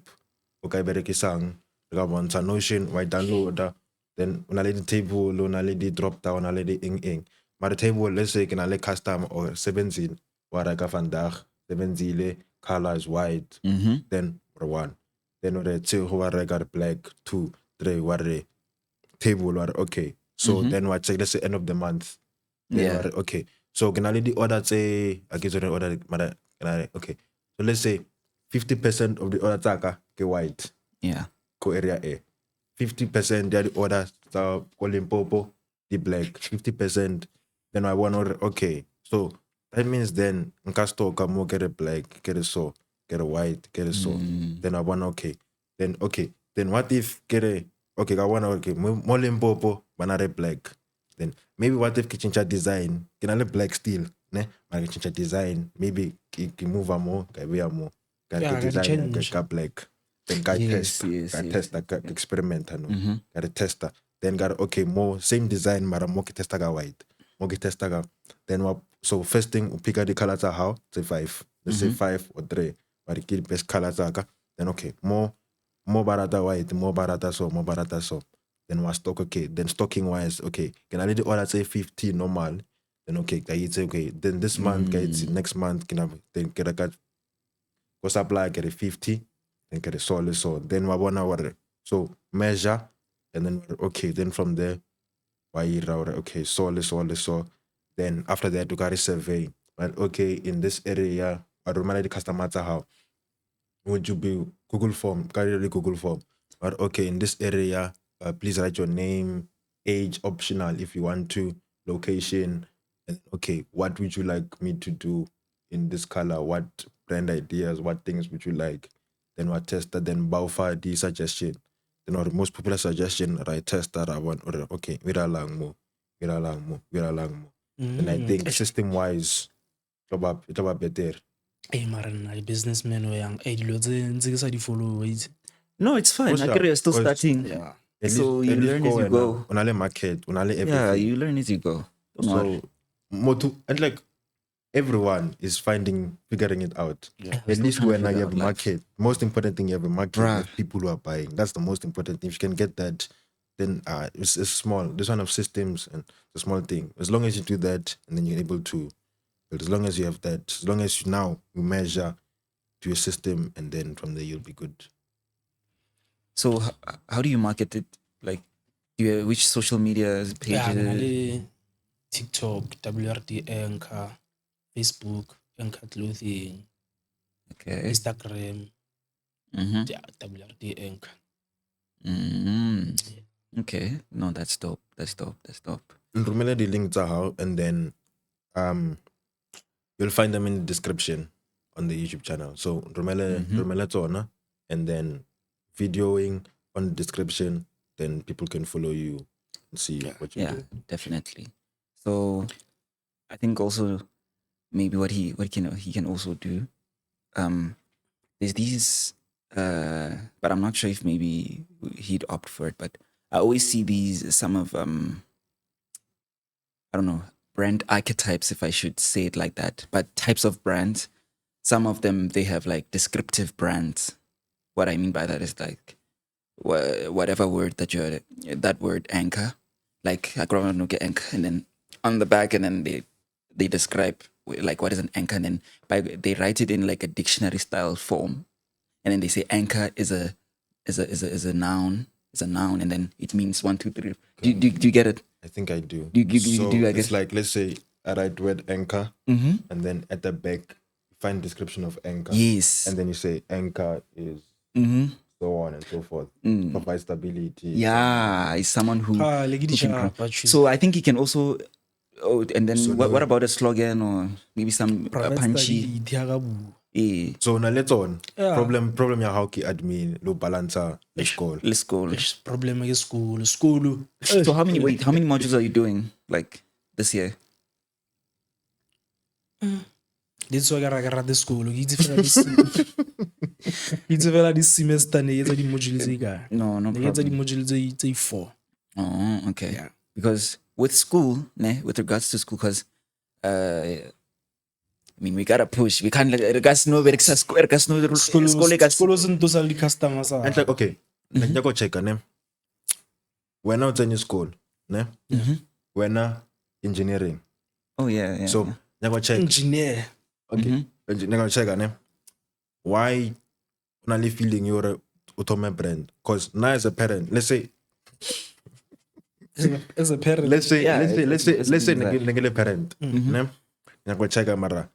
Okay, berekisang. Notion, why download. Then una the table, una the drop down, una the ing. Maar the table, let's say, can I custom or 17, waraka vandaag, 17 color is white. Then one. Then we two who are black, 2, 3, what table or okay. So then what check let's say end of the month. Then Yeah. what, okay. So can I the order say I get an order okay. So let's say 50% of the order taka get white. Yeah. Go area A. 50% the order so Limpopo, the black. 50% then I want order okay. So that means then Nkasto come get a black, get a so, get a white, get a so. Then I want okay. Then okay, then what if okay, I wanna okay, more Limpopo, banana black. Then maybe what if kitchen design, can I black still, ne? My kitchen design, maybe move a more, more, Yeah, design, change. black. Then got Yes, test, yes, got yes. test, got experiment, got a tester. Then got okay, more same design, mara more tester got white, more tester got. Then what? So first thing, we pick out the colors are how? Say 5. Let's say 5 or 3. But the best colors are. Then okay, more barata white, more barata so. Then what stock, okay. Then stocking wise, okay. Can I let the order say 50 normal? Then okay, I say okay. Then this month, guys, next month, can I then get a cut? Go supply, get a 50, then get a solid so. Then what 1 hour? So measure, and then okay. Then from there, why okay, solid so. Then after that, you got a survey. But okay, in this area, I don't mind the customer how would you be Google form, carry the Google form. But okay, in this area, please write your name, age optional if you want to, location, and okay, what would you like me to do in this color? What brand ideas, what things would you like? Then what tester, then Baufa the suggestion. Then or the most popular suggestion, right? Tester, I want or okay, we're lang more. And I think system wise, it's about better. Mara nna businessman o yang dilo tse ntse ke sa di follow itse. No, it's fine. Course, I you're still because- starting. Yeah. So you learn as you go. Unale market, unale everything. Yeah, you learn as you go. Don't worry. So, and like everyone is figuring it out. Yeah. At least Still trying when to you figure have a out life. market, most important thing you have a market, Bruh. with people who are buying. That's the most important thing. If you can get that, then it's small. This one of systems and the small thing. As long as you do that, and then you're able to, but as long as you have that, as long as you measure to your system, and then from there you'll be good. So how do you market it? Like, which social media Yeah, pages? ke na le TikTok, WRD Anchor, Facebook, Anchor Clothing, Okay. Instagram, Mm-hmm. yeah, WRD Anchor. Mm-hmm. Okay. No, that's dope. And remember the links are how, and then you'll find them in the description on the YouTube channel. So remember Tona, and then videoing on the description, then people can follow you and see what you Yeah, do. definitely. So I think also maybe what he can also do. There's these but I'm not sure if maybe he'd opt for it, but I always see some of I don't know, brand archetypes, if I should say it like that, but types of brands. Some of them, they have like descriptive brands. What I mean by that is like whatever word that word anchor, like anchor, and then on the back, and then they describe like what is an anchor, and then they write it in like a dictionary style form, and then they say anchor is a noun, and then it means 1, 2, 3. Do you get it? I think I do. You So do, I it's guess. like, let's say I write word anchor, Mm-hmm. and then at the back find description of anchor. Yes. And then you say anchor is Mm-hmm. so on and so forth. Provide stability. Yeah, is someone who Like who can grow. but you So I think he can also. Oh, and then So what no- about a slogan or maybe some provide punchy? stability, ha ka buo. So now let's on. Yeah. Problem ya how ki admin low balancer let's call. Let's go. Problem ke school. So how many modules are you doing like this year? That's why I rate school. Ke itse fela this semester ne etsa di module tse kae? No Ne etsa di problem. module tse 4. Oh, okay. Yeah. Because with school, with regards to school, because I mean we gotta push. We can't regards no school. School se ntosa le customers. And like okay, like go check ne. When I was in school, ne? When engineering. Oh yeah. So go check. engineer. Okay. Go check ne. Why only feeling you're automatic brand? Because now as a parent, let's say As a parent. let's say it's nigga parent. Ne? Go check mara.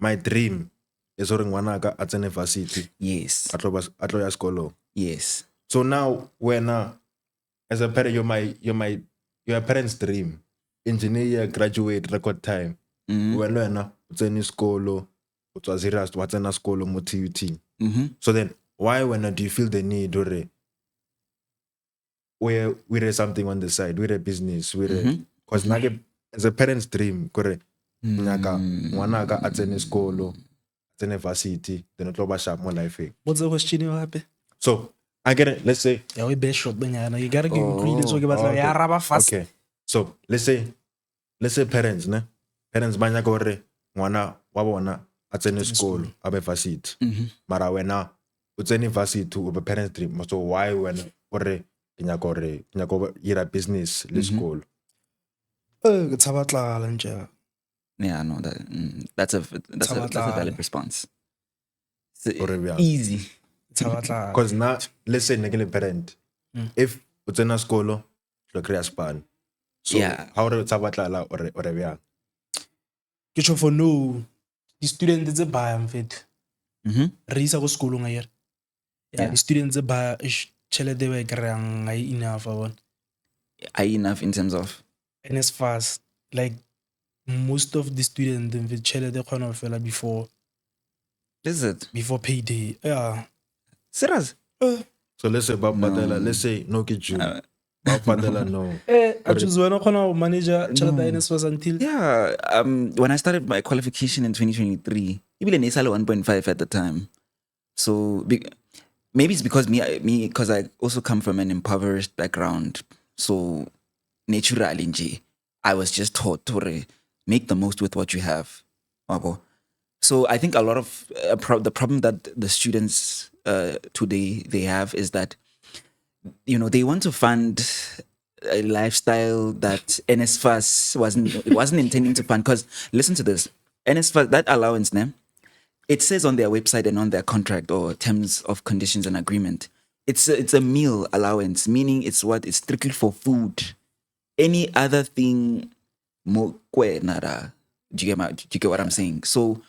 My dream is ordering wanaka at an varsity. Yes. Atlo school. Yes. So now when as a parent your parents' dream. Engineer graduate record time. When it's in school, it was serious, what's in a school, mo TUT. Mm-hmm. So then why when do you feel the need or we're something on the side, we're a business, because as a parent's dream, kore nyaka ngwana ka a tsene sekolo, a tsene varsity, then o tlo ba sharp mo life. What's the question you happy? So I get it. Let's say Yeah, we best shot banyana. You gotta give credence. So ya raba fast. okay. So let's say parents, ne? Parents banya gore ngwana wa bona a tsene sekolo, a be varsity. Mara wena o tsene varsity o be parents dream. So why when gore nyako ira business le sekolo? It's about la Yeah, no, that's a valid response. It's easy. Because now, let's say negele parent, if utsena skolo, lo create span. So Yeah. how do tsabatlala or bya? Ke for no the student is a buy mfethu. Re isa go sekolo nga yere. Yeah, the students ba chelete ba krang ai enough one. Enough in terms of And as fast like most of the students in the chelete khona fela is it before payday. Yeah. serious? So let's say Bapadela, let's say no kitchen. Bapadela no. I just wanna khona manager chelete in as fast until Yeah. When I started my qualification in 2023, even Nesale 1.5 at the time. So maybe it's because because I also come from an impoverished background. So naturally, I was just taught to make the most with what you have. So I think a lot of the problem that the students today they have is that they want to fund a lifestyle that NSFAS wasn't intending to fund. Because listen to this, NSFAS, that allowance name, it says on their website and on their contract or terms of conditions and agreement, it's a meal allowance, meaning it's strictly for food. Any other thing, nada. Do you get what I'm saying? So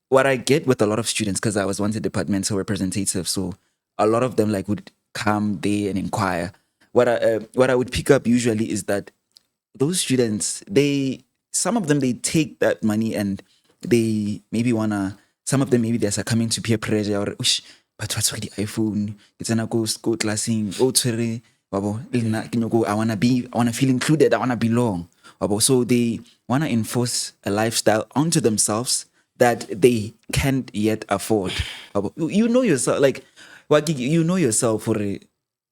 what I get with a lot of students, because I was once a departmental representative, so a lot of them would come there and inquire. What I would pick up usually is that those students, some of them take that money and they maybe some of them maybe they're succumbing to peer pressure or but what's the iPhone? It's an go classing. I wanna feel included. I wanna belong. So they wanna enforce a lifestyle onto themselves that they can't yet afford. You know yourself, you know yourself.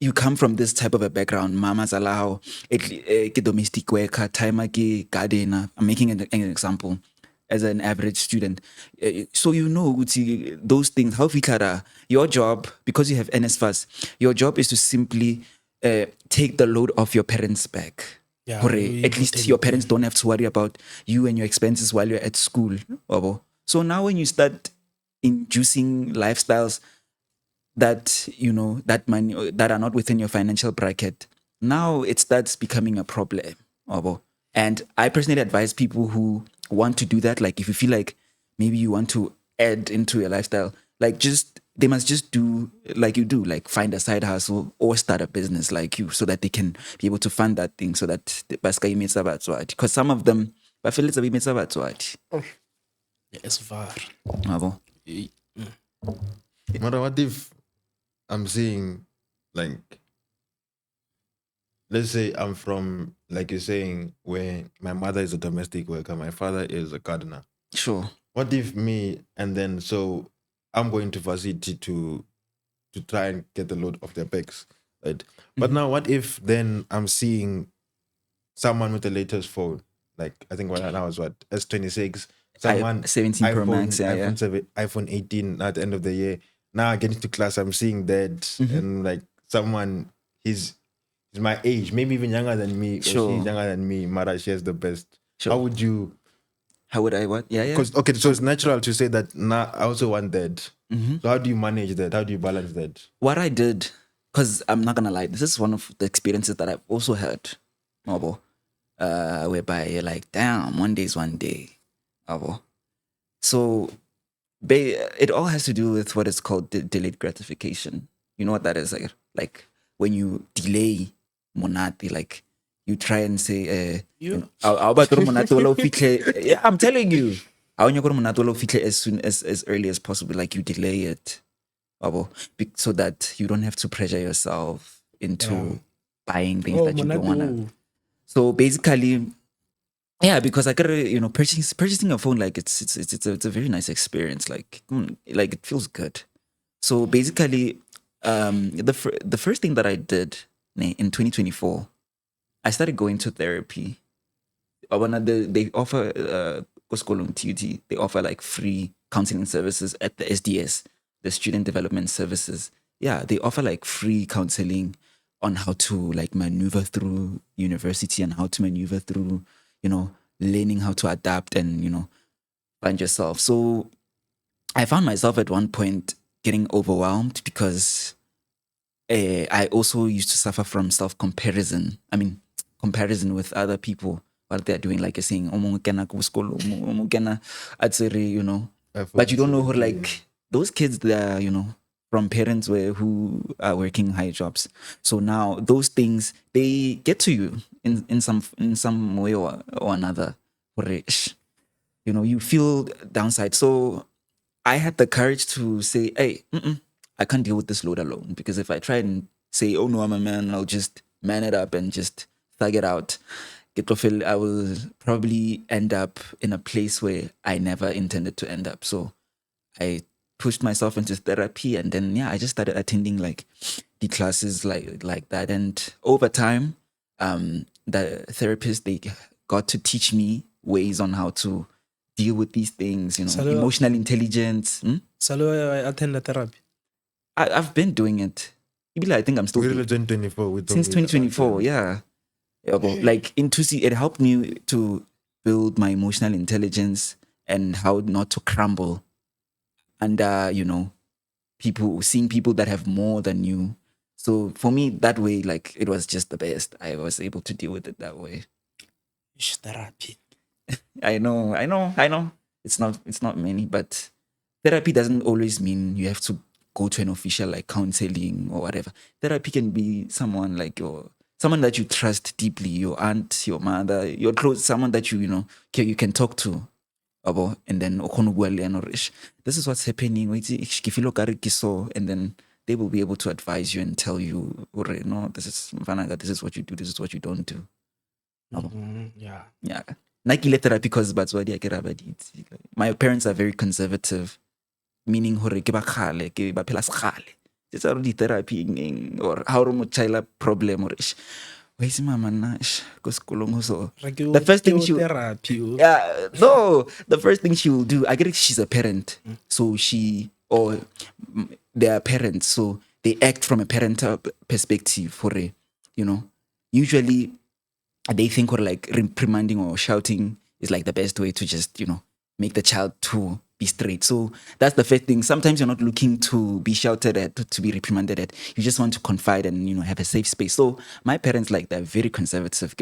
You come from this type of a background. Mama's allow domestic worker, timer, gardener. I'm making an example as an average student. So those things. How your job, because you have NSFAS, your job is to simply take the load off your parents' back. Yeah, at least your parents don't have to worry about you and your expenses while you're at school. So now when you start inducing lifestyles that that money that are not within your financial bracket, now it starts becoming a problem. And I personally advise people who want to do that, if you feel like maybe you want to add into your lifestyle, they must just do like you do, find a side hustle or start a business like you, so that they can be able to fund that thing, so that because some of them I feel it's a bit it's far. Mother, what if I'm saying, let's say I'm from, like you're saying, where my mother is a domestic worker, my father is a gardener. Sure. What if me, and then so I'm going to varsity to try and get the load off their backs, right? But now what if then I'm seeing someone with the latest phone, I think now is S26, someone 17 Pro Max, iPhone 18 at the end of the year. Now I get into class, I'm seeing that, and someone, he's my age, maybe even younger than me, sure. Or she's younger than me, Mara, she has the best. Sure. How would I what? Yeah. Okay, so it's natural to say that now I also want that. So how do you manage that? How do you balance that? What I did, because I'm not gonna lie, this is one of the experiences that I've also had, whereby you're like, damn, one day is one day. So it all has to do with what is called delayed gratification. You know what that is? Like when you delay monati, you try and say, yeah, I'm telling you, as soon as early as possible, you delay it. so that you don't have to pressure yourself into Yeah. buying things Oh, that you don't monate want to. oo. So basically, yeah, because I gotta, purchasing a phone, like it's a very nice experience. Like it feels good. So basically, the first thing that I did in 2024, I started going to therapy. They offer Koskolong TUT. They offer like free counseling services at the SDS, the Student Development Services. Yeah, they offer like free counseling on how to like maneuver through university and how to maneuver through, learning how to adapt and find yourself. So I found myself at one point getting overwhelmed because I also used to suffer from self comparison. I mean, comparison with other people, what they're doing, like you're saying, "Omo kena ku skolo, omo kena atsere," But you don't know who, like, those kids that are, from parents who are working high jobs. So now those things, they get to you in some way or another. You feel downside. So I had the courage to say, hey, I can't deal with this load alone. Because if I try and say, oh no, I'm a man, I'll just man it up and just thug it out, I will probably end up in a place where I never intended to end up. So I pushed myself into therapy, and then I just started attending like the classes like that. And over time, the therapists, they got to teach me ways on how to deal with these things, emotional intelligence. Salo I attend the therapy. I've been doing it. I think I'm still We're doing it 2024. since 2024. Yeah. Like it helped me to build my emotional intelligence and how not to crumble under, seeing people that have more than you. So for me, that way, like, it was just the best. I was able to deal with it that way. Ish, therapy. I know. It's not many, but therapy doesn't always mean you have to go to an official like counseling or whatever. Therapy can be someone like someone that you trust deeply, your aunt, your mother, your close, someone that you can talk to. And then this is what's happening. And then they will be able to advise you and tell you, no, this is what you do, this is what you don't do. Yeah. Yeah. Nike therapy because my parents are very conservative, meaning hore ke ba kgale, ke ba phela sekgale. It's already therapy or how to child problem or ish. Why is mama na ish go sekolong so? The first thing she therapy. the first thing she will do, I get it, she's a parent. So they are parents, so they act from a parental perspective for usually they think or like reprimanding or shouting is like the best way to just, make the child to be straight. So that's the first thing. Sometimes you're not looking to be shouted at, to be reprimanded at. You just want to confide and, have a safe space. So my parents, like, they're very conservative.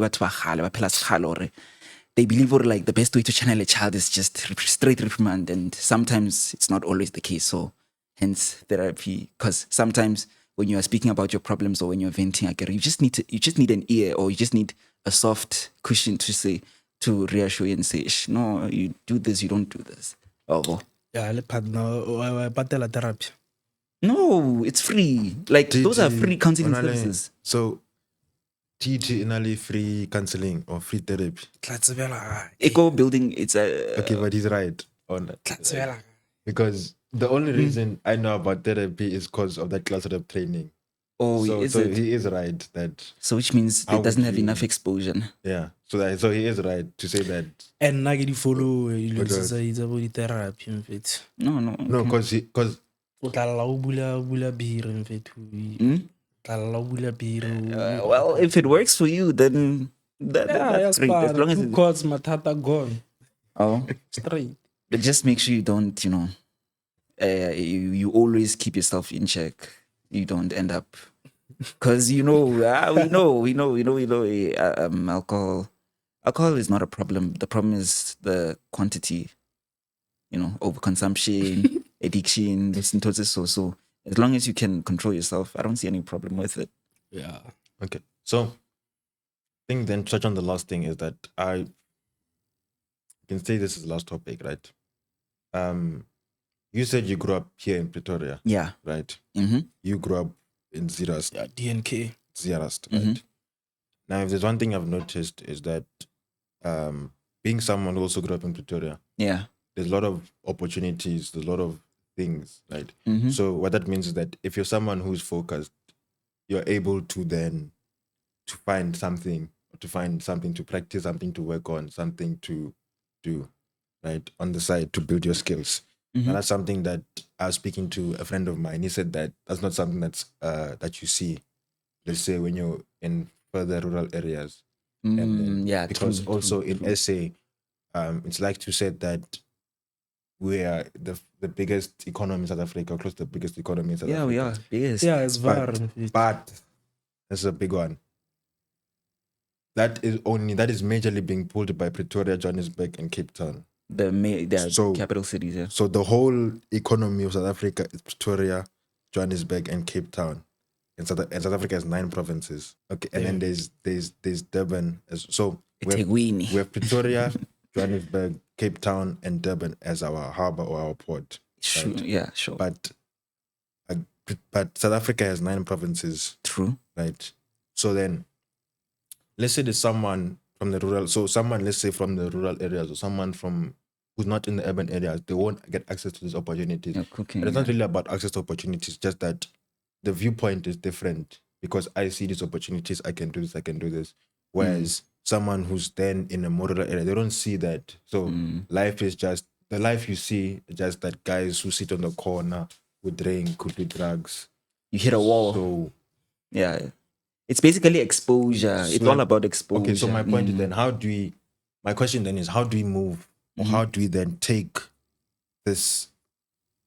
They believe like the best way to channel a child is just straight reprimand. And sometimes it's not always the case. So hence therapy. Because sometimes when you are speaking about your problems or when you're venting, you just need an ear, or you just need a soft cushion to reassure you and say, no, you do this, you don't do this. Yeah, le partner patela therapy. No, it's free. Like those are free counseling services. So TT inali free counseling or free therapy. Eco building, it's a Okay, but he's right on that. Because the only reason I know about therapy is because of that class of training. Oh, so he is right that. So which means it doesn't have enough exposure. Yeah. So he is right to say that. And now you follow it's about therapy in fact. No, because O tla lla o bula beer in fact. Well, if it works for you, then that's great. As long as two chords, matata gone. Straight. But just make sure you don't, you always keep yourself in check. You don't end up, because we know, alcohol is not a problem. The problem is the quantity, overconsumption, addiction, so as long as you can control yourself, I don't see any problem with it. Yeah. Okay. So I think then touch on the last thing is that I can say this is the last topic, right? You said you grew up here in Pretoria, Yeah. right? Mm-hmm. You grew up in Zeerust, Yeah, DNK. right? Now, if there's one thing I've noticed is that being someone who also grew up in Pretoria, Yeah. there's a lot of opportunities, there's a lot of things, right? Mm-hmm. So what that means is that if you're someone who's focused, you're able to then to find something, to practice, something to work on, something to do, right, on the side to build your skills. And that's something that I was speaking to a friend of mine. He said that that's not something that's that you see, let's say, when you're in further rural areas. And then, Yeah. because True, also true, in true. SA, it's like to say that we are the biggest economy in South Africa, close to the biggest economy in South Yeah, Africa. we are. Yes. Yeah, it's var. But this is a big one. That is majorly being pulled by Pretoria, Johannesburg, and Cape Town. The So- capital cities. Yeah. So the whole economy of South Africa is Pretoria, Johannesburg, and Cape Town. And South Africa has 9 provinces. Okay, and then there's Durban. So we Ethekwini. have Pretoria, Johannesburg, Cape Town, and Durban as our harbor or our port. Sure. right? Yeah. Sure. But South Africa has 9 provinces, True. right? So then, let's say there's someone from the rural. So someone, let's say from the rural areas, or someone from who's not in the urban areas, they won't get access to these opportunities. Yeah, cooking. And it's Yeah. not really about access to opportunities, just that the viewpoint is different because I see these opportunities, I can do this. Whereas someone who's then in a more rural area, they don't see that. So life is just the life you see, just that guys who sit on the corner, who drink, who do drugs. You hit a wall. So Yeah. It's basically exposure. It's So- all about exposure. okay, so my point is then my question then is how do we move or how do we then take this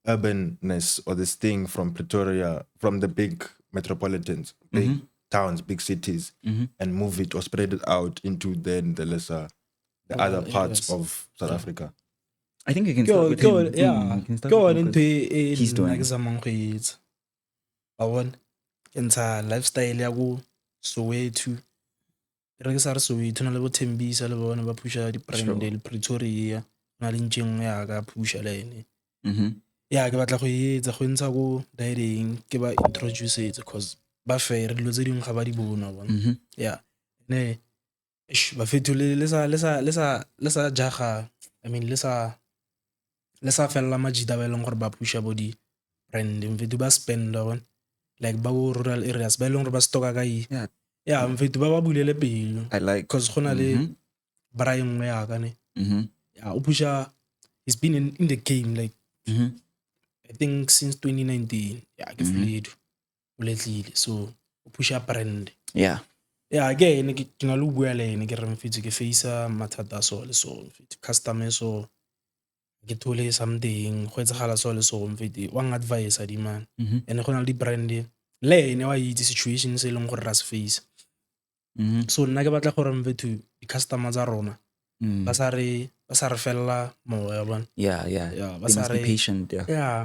urbanness or this thing from Pretoria, from the big metropolitans, big towns, big cities, and move it or spread it out into then the other parts of South Africa? I think you can start with him. You can start Go with on him into 'cause he's doing. nakazamang go etsa. Ba bona ke ntsha lifestyle ya go Soweto. Re ke sa re Soweto na le bo Tembisa le bona ba pusha di brand le Pretoria na le ntjeng ya ka pusha le ene. Ya ke batla go etsa go ntsha go direng ke ba introduce it because ba fair dilo tse dingwe ga ba di bona bona. Yeah. Ne ba fetole le sa jaga. I mean le sa fella majida ba eleng gore ba pusha bo di brand mfetu ba spenda bona like ba go rural areas ba eleng gore ba stocka ka yeah mfetu ba bulele pelo I like. because gona le Brian nngwe ya ka ne yeah o pusha he's been in the game like I think since 2019 yeah ke fledo o letlile so o pusha brand Yeah. yeah again ke na le bua le ene ke re mfetu ke face mathata so le so mfetu customer so ke thole something go etsagala so le so mfetu wa advice a di man ene go na le di brand le ene wa itse situation se leng gore ra se face so nna ke batla gore mfetu di customer tsa rona ba sa re fella moya bona Yeah. yeah ba They sa must be re patient. Yeah. yeah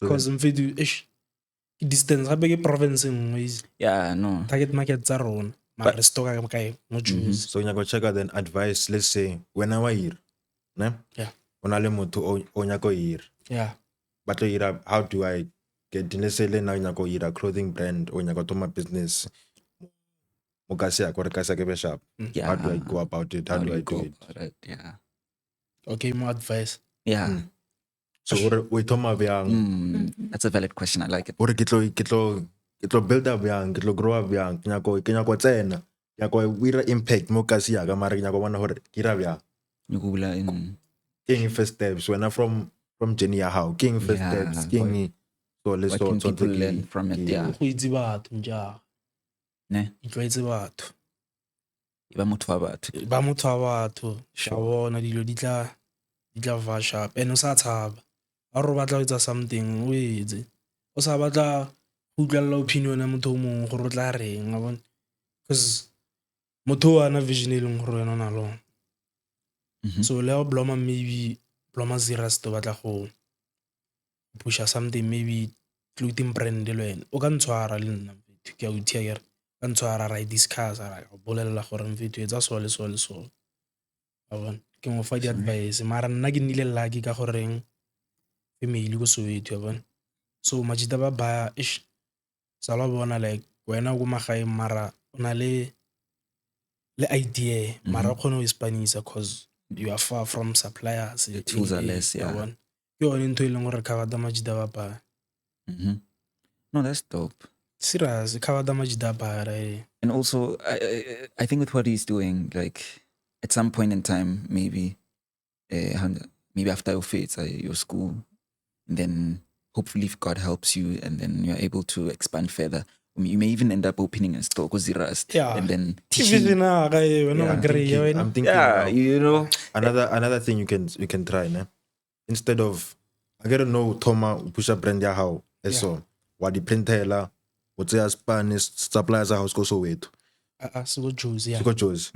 because mfetu ke distance gape ke province nngwe is Yeah. No. target market tsa rona mara re stocka ka kae mo juice So nyako checka then advice, let's say when I was here, ne? Yeah. Ona le motho o nyako here. yeah But how do I get, let's say le na nyako here a clothing brand or nyako toma business mo ka se ya gore ka se ke be sharp. Yeah. How do I go about it? How do I do go it? about it? Yeah. okay more advice Yeah. So we toma byang. That's a valid question. I like it. Ore ke tlo build up byang, ke tlo grow up byang, ke nyako tsena. Nyako wira impact mo ka se ya ka mara ke nyako bona hore ke ra byang. You go in. King first steps when I'm from Jenny how King first Yeah, steps King so let's What so can people learn from it? Yeah. go itse batho nja Ne. ke tlwaetse batho Iba motho wa batho. ba motho wa batho sha bona dilo di tla va sharp and o sa tshaba a re batla go etsa something o etse o sa batla go utlwella opinion ya motho o mongwe gore o tla reng a bona because motho wa na vision e leng gore wena o na lona so le o bloma maybe bloma Zeerust o batla go pusha something maybe clothing brand le wena o ka ntshwara le nna ke a uthia ke re ka ntshwara ra discuss ra bolela gore mfetho etsa so le so le so a bona ke mo fa di advice mara nna ke nnile lucky ka goreng family ko Soweto, yabona. So majida ba baya ish sala bona like wena go magae mara ona le idea mara khona o Spanish cause you are far from suppliers. The tools are less, yeah. Yabona. Ke yone ntho e leng gore cover da majida ba baya. No, that's dope. Serious, cover da majida ba right? And also, I think with what he's doing, like at some point in time, maybe after your fates, your school, and then hopefully if God helps you, and then you're able to expand further. I mean, you may even end up opening a store, Yeah. and then Teaching. teaching. I'm thinking Yeah, now, you know. another thing you can try, ne? Instead of I gotta know Toma push up brand ya how so what the printer what's your Spanish suppliers house go so wait. So Josie, So Josie.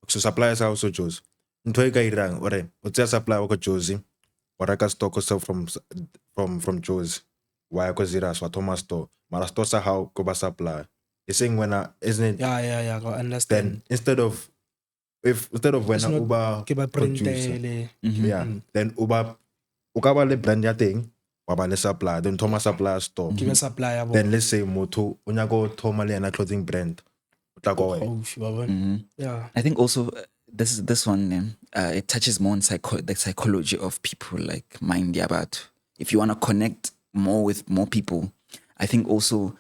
So suppliers house so Josie. Ntho e ka irang ore o tseya supply wa go Josie wa reka stock so from Josie wa go zira so Thomas store mara store sa how go ba supply it's saying when isn't it yeah I understand. then instead of when It's not Uber ke ba producer printele. yeah then Uber o ka ba le brand ya teng wa ba le supply then Thomas supply store Ke ba supply ya bo. then let's say motho o nya go thoma le ena clothing brand o tla go Yeah. I think also this one it touches more on the psychology of people, like mind about if you want to connect more with more people. I think also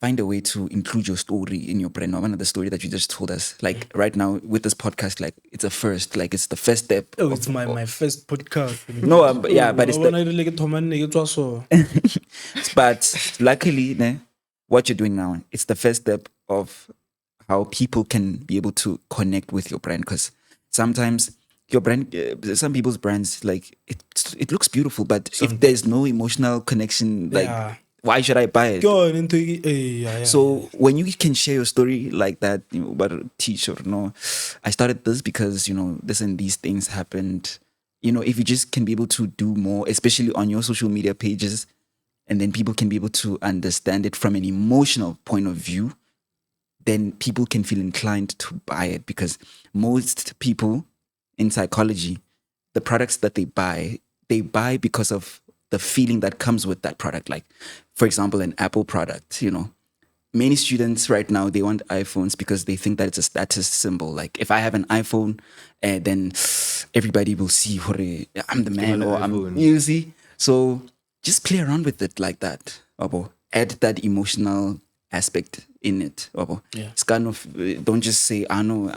find a way to include your story in your brand. One of the story that you just told us, like right now with this podcast, like it's a first, like it's the first step. Oh, it's my first podcast. No, yeah, but it's the but luckily, what you're doing now, it's the first step of how people can be able to connect with your brand. Because sometimes your brand, some people's brands, like it looks beautiful, but if there's no emotional connection, like why should I buy it? So when you can share your story like that, about a teacher, I started this because this and these things happened. If you just can be able to do more, especially on your social media pages, and then people can be able to understand it from an emotional point of view, then people can feel inclined to buy it. Because most people in psychology, the products that they buy because of the feeling that comes with that product. Like, for example, an Apple product, many students right now, they want iPhones because they think that it's a status symbol. Like, if I have an iPhone, then everybody will see, I'm the man, or you see. So just play around with it like that. Add that emotional aspect in it. Yeah. It's kind of, don't just say, no,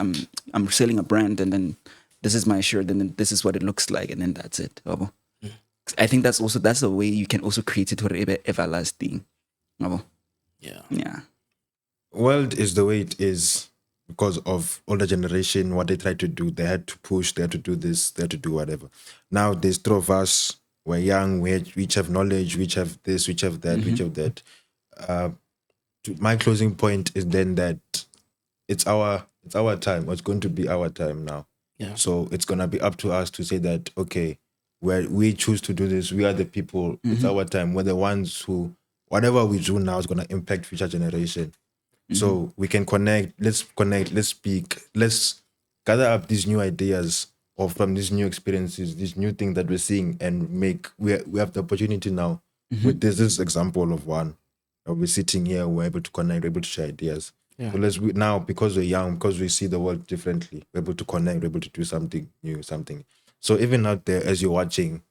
I'm selling a brand, and then this is my shirt, and then this is what it looks like, and then that's it. I think that's a way you can also create it for everlasting. Yeah. World is the way it is because of older generation, what they tried to do. They had to push, they had to do this, they had to do whatever. Now there's three of us, we're young, we each have knowledge, we each have this, we each have that, we each have that. My closing point is then that it's our time. It's going to be our time now. Yeah. So it's gonna be up to us to say that, okay, where we choose to do this, we are the people. It's our time. We're the ones who, whatever we do now is gonna impact future generation. So we can connect. Let's speak. Let's gather up these new ideas or from these new experiences, these new things that we're seeing, and we have the opportunity now. With this example of one. We're sitting here, we're able to connect, we're able to share ideas. Yeah. So now, because we're young, because we see the world differently, we're able to connect, we're able to do something new, something. So even out there, as you're watching,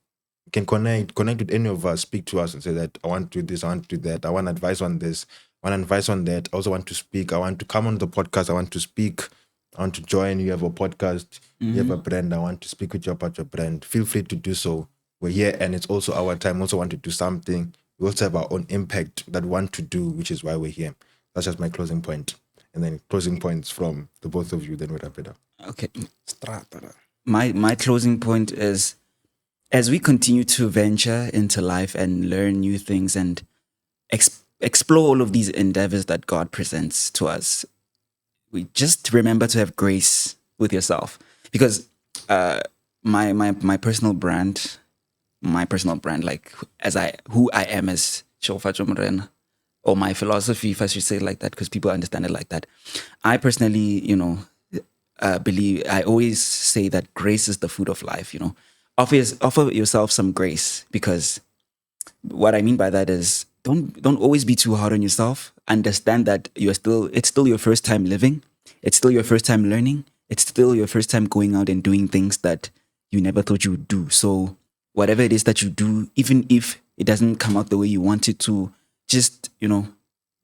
you can connect with any of us, speak to us and say that I want to do this, I want to do that, I want advice on this, I want advice on that, I also want to speak, I want to come on the podcast, I want to speak, I want to join, you have a podcast, you have a brand, I want to speak with you about your brand. Feel free to do so. We're here and it's also our time, we also want to do something. We also have our own impact that we want to do, which is why we're here. That's just my closing point. And then closing points from the both of you, then we wrap it up. Okay. My closing point is, as we continue to venture into life and learn new things and explore all of these endeavors that God presents to us, we just remember to have grace with yourself. Because my personal brand, like who I am as Morena, or my philosophy, if I should say it like that, because people understand it like that. I personally, believe, I always say that grace is the food of life. Offer yourself some grace, because what I mean by that is don't always be too hard on yourself. Understand that it's still your first time living. It's still your first time learning. It's still your first time going out and doing things that you never thought you would do. So whatever it is that you do, even if it doesn't come out the way you want it to, just,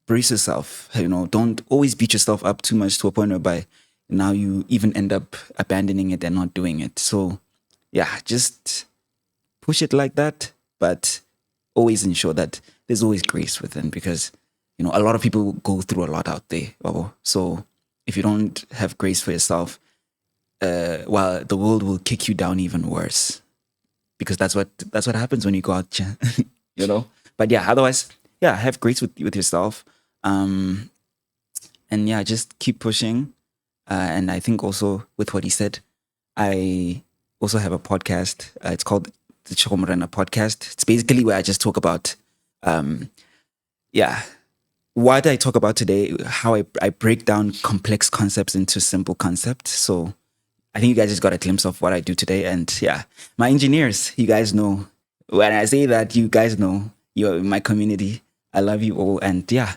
brace yourself. Don't always beat yourself up too much to a point whereby now you even end up abandoning it and not doing it. So yeah, just push it like that, but always ensure that there's always grace within, because a lot of people go through a lot out there. So if you don't have grace for yourself, well, the world will kick you down even worse, because that's what happens when you go out. But yeah, otherwise, yeah, have grace with yourself, and yeah, just keep pushing. And I think also with what he said, I also have a podcast. It's called the Tshego Morena podcast. It's basically where I just talk about, what I talk about today, how I break down complex concepts into simple concepts. So I think you guys just got a glimpse of what I do today. And yeah, my engineers, you guys know. When I say that, you guys know, you're in my community. I love you all. And yeah,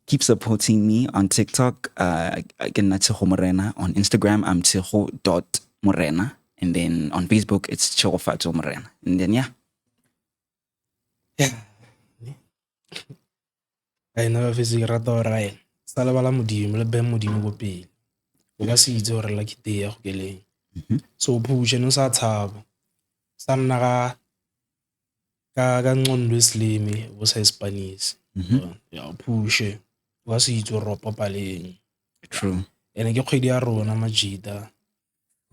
keep supporting me on TikTok. Again, that's Tshego Morena. On Instagram, I'm Tshego.Morena. And then on Facebook, it's Thato Morena. And then, yeah. I know if it's a rata or right. Salabala Mudim, Lebe Mudim go pay. Overseas or like it there, okay. So push and sa tab. Some naga Kagan Luslimi was Spanish. Yeah, push it. Was it to rope up a True. and I get Hidia Rona Majida.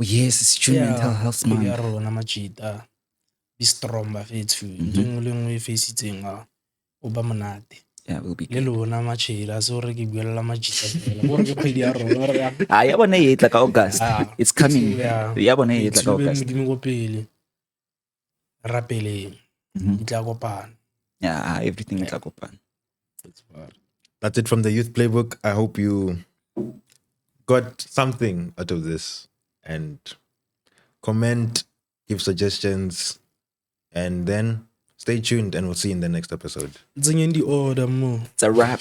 Oh, yes, it's true. Mental health, man. Hidia Rona Majida. Be strong by faith food. Doing we face it in Obamanati. Yeah, we'll be good. Lelo na machira so re ke buela majita gore ke kgwedi ya rona Ya bona e tla ka August. It's coming. Ya bona e tla ka August. Modimo go pele rapeleng itla kopana. Yeah, everything is like open. That's it from the Youth Playbook. I hope you got something out of this, and comment, give suggestions, and then stay tuned, and we'll see you in the next episode. It's in the order mo. It's a wrap.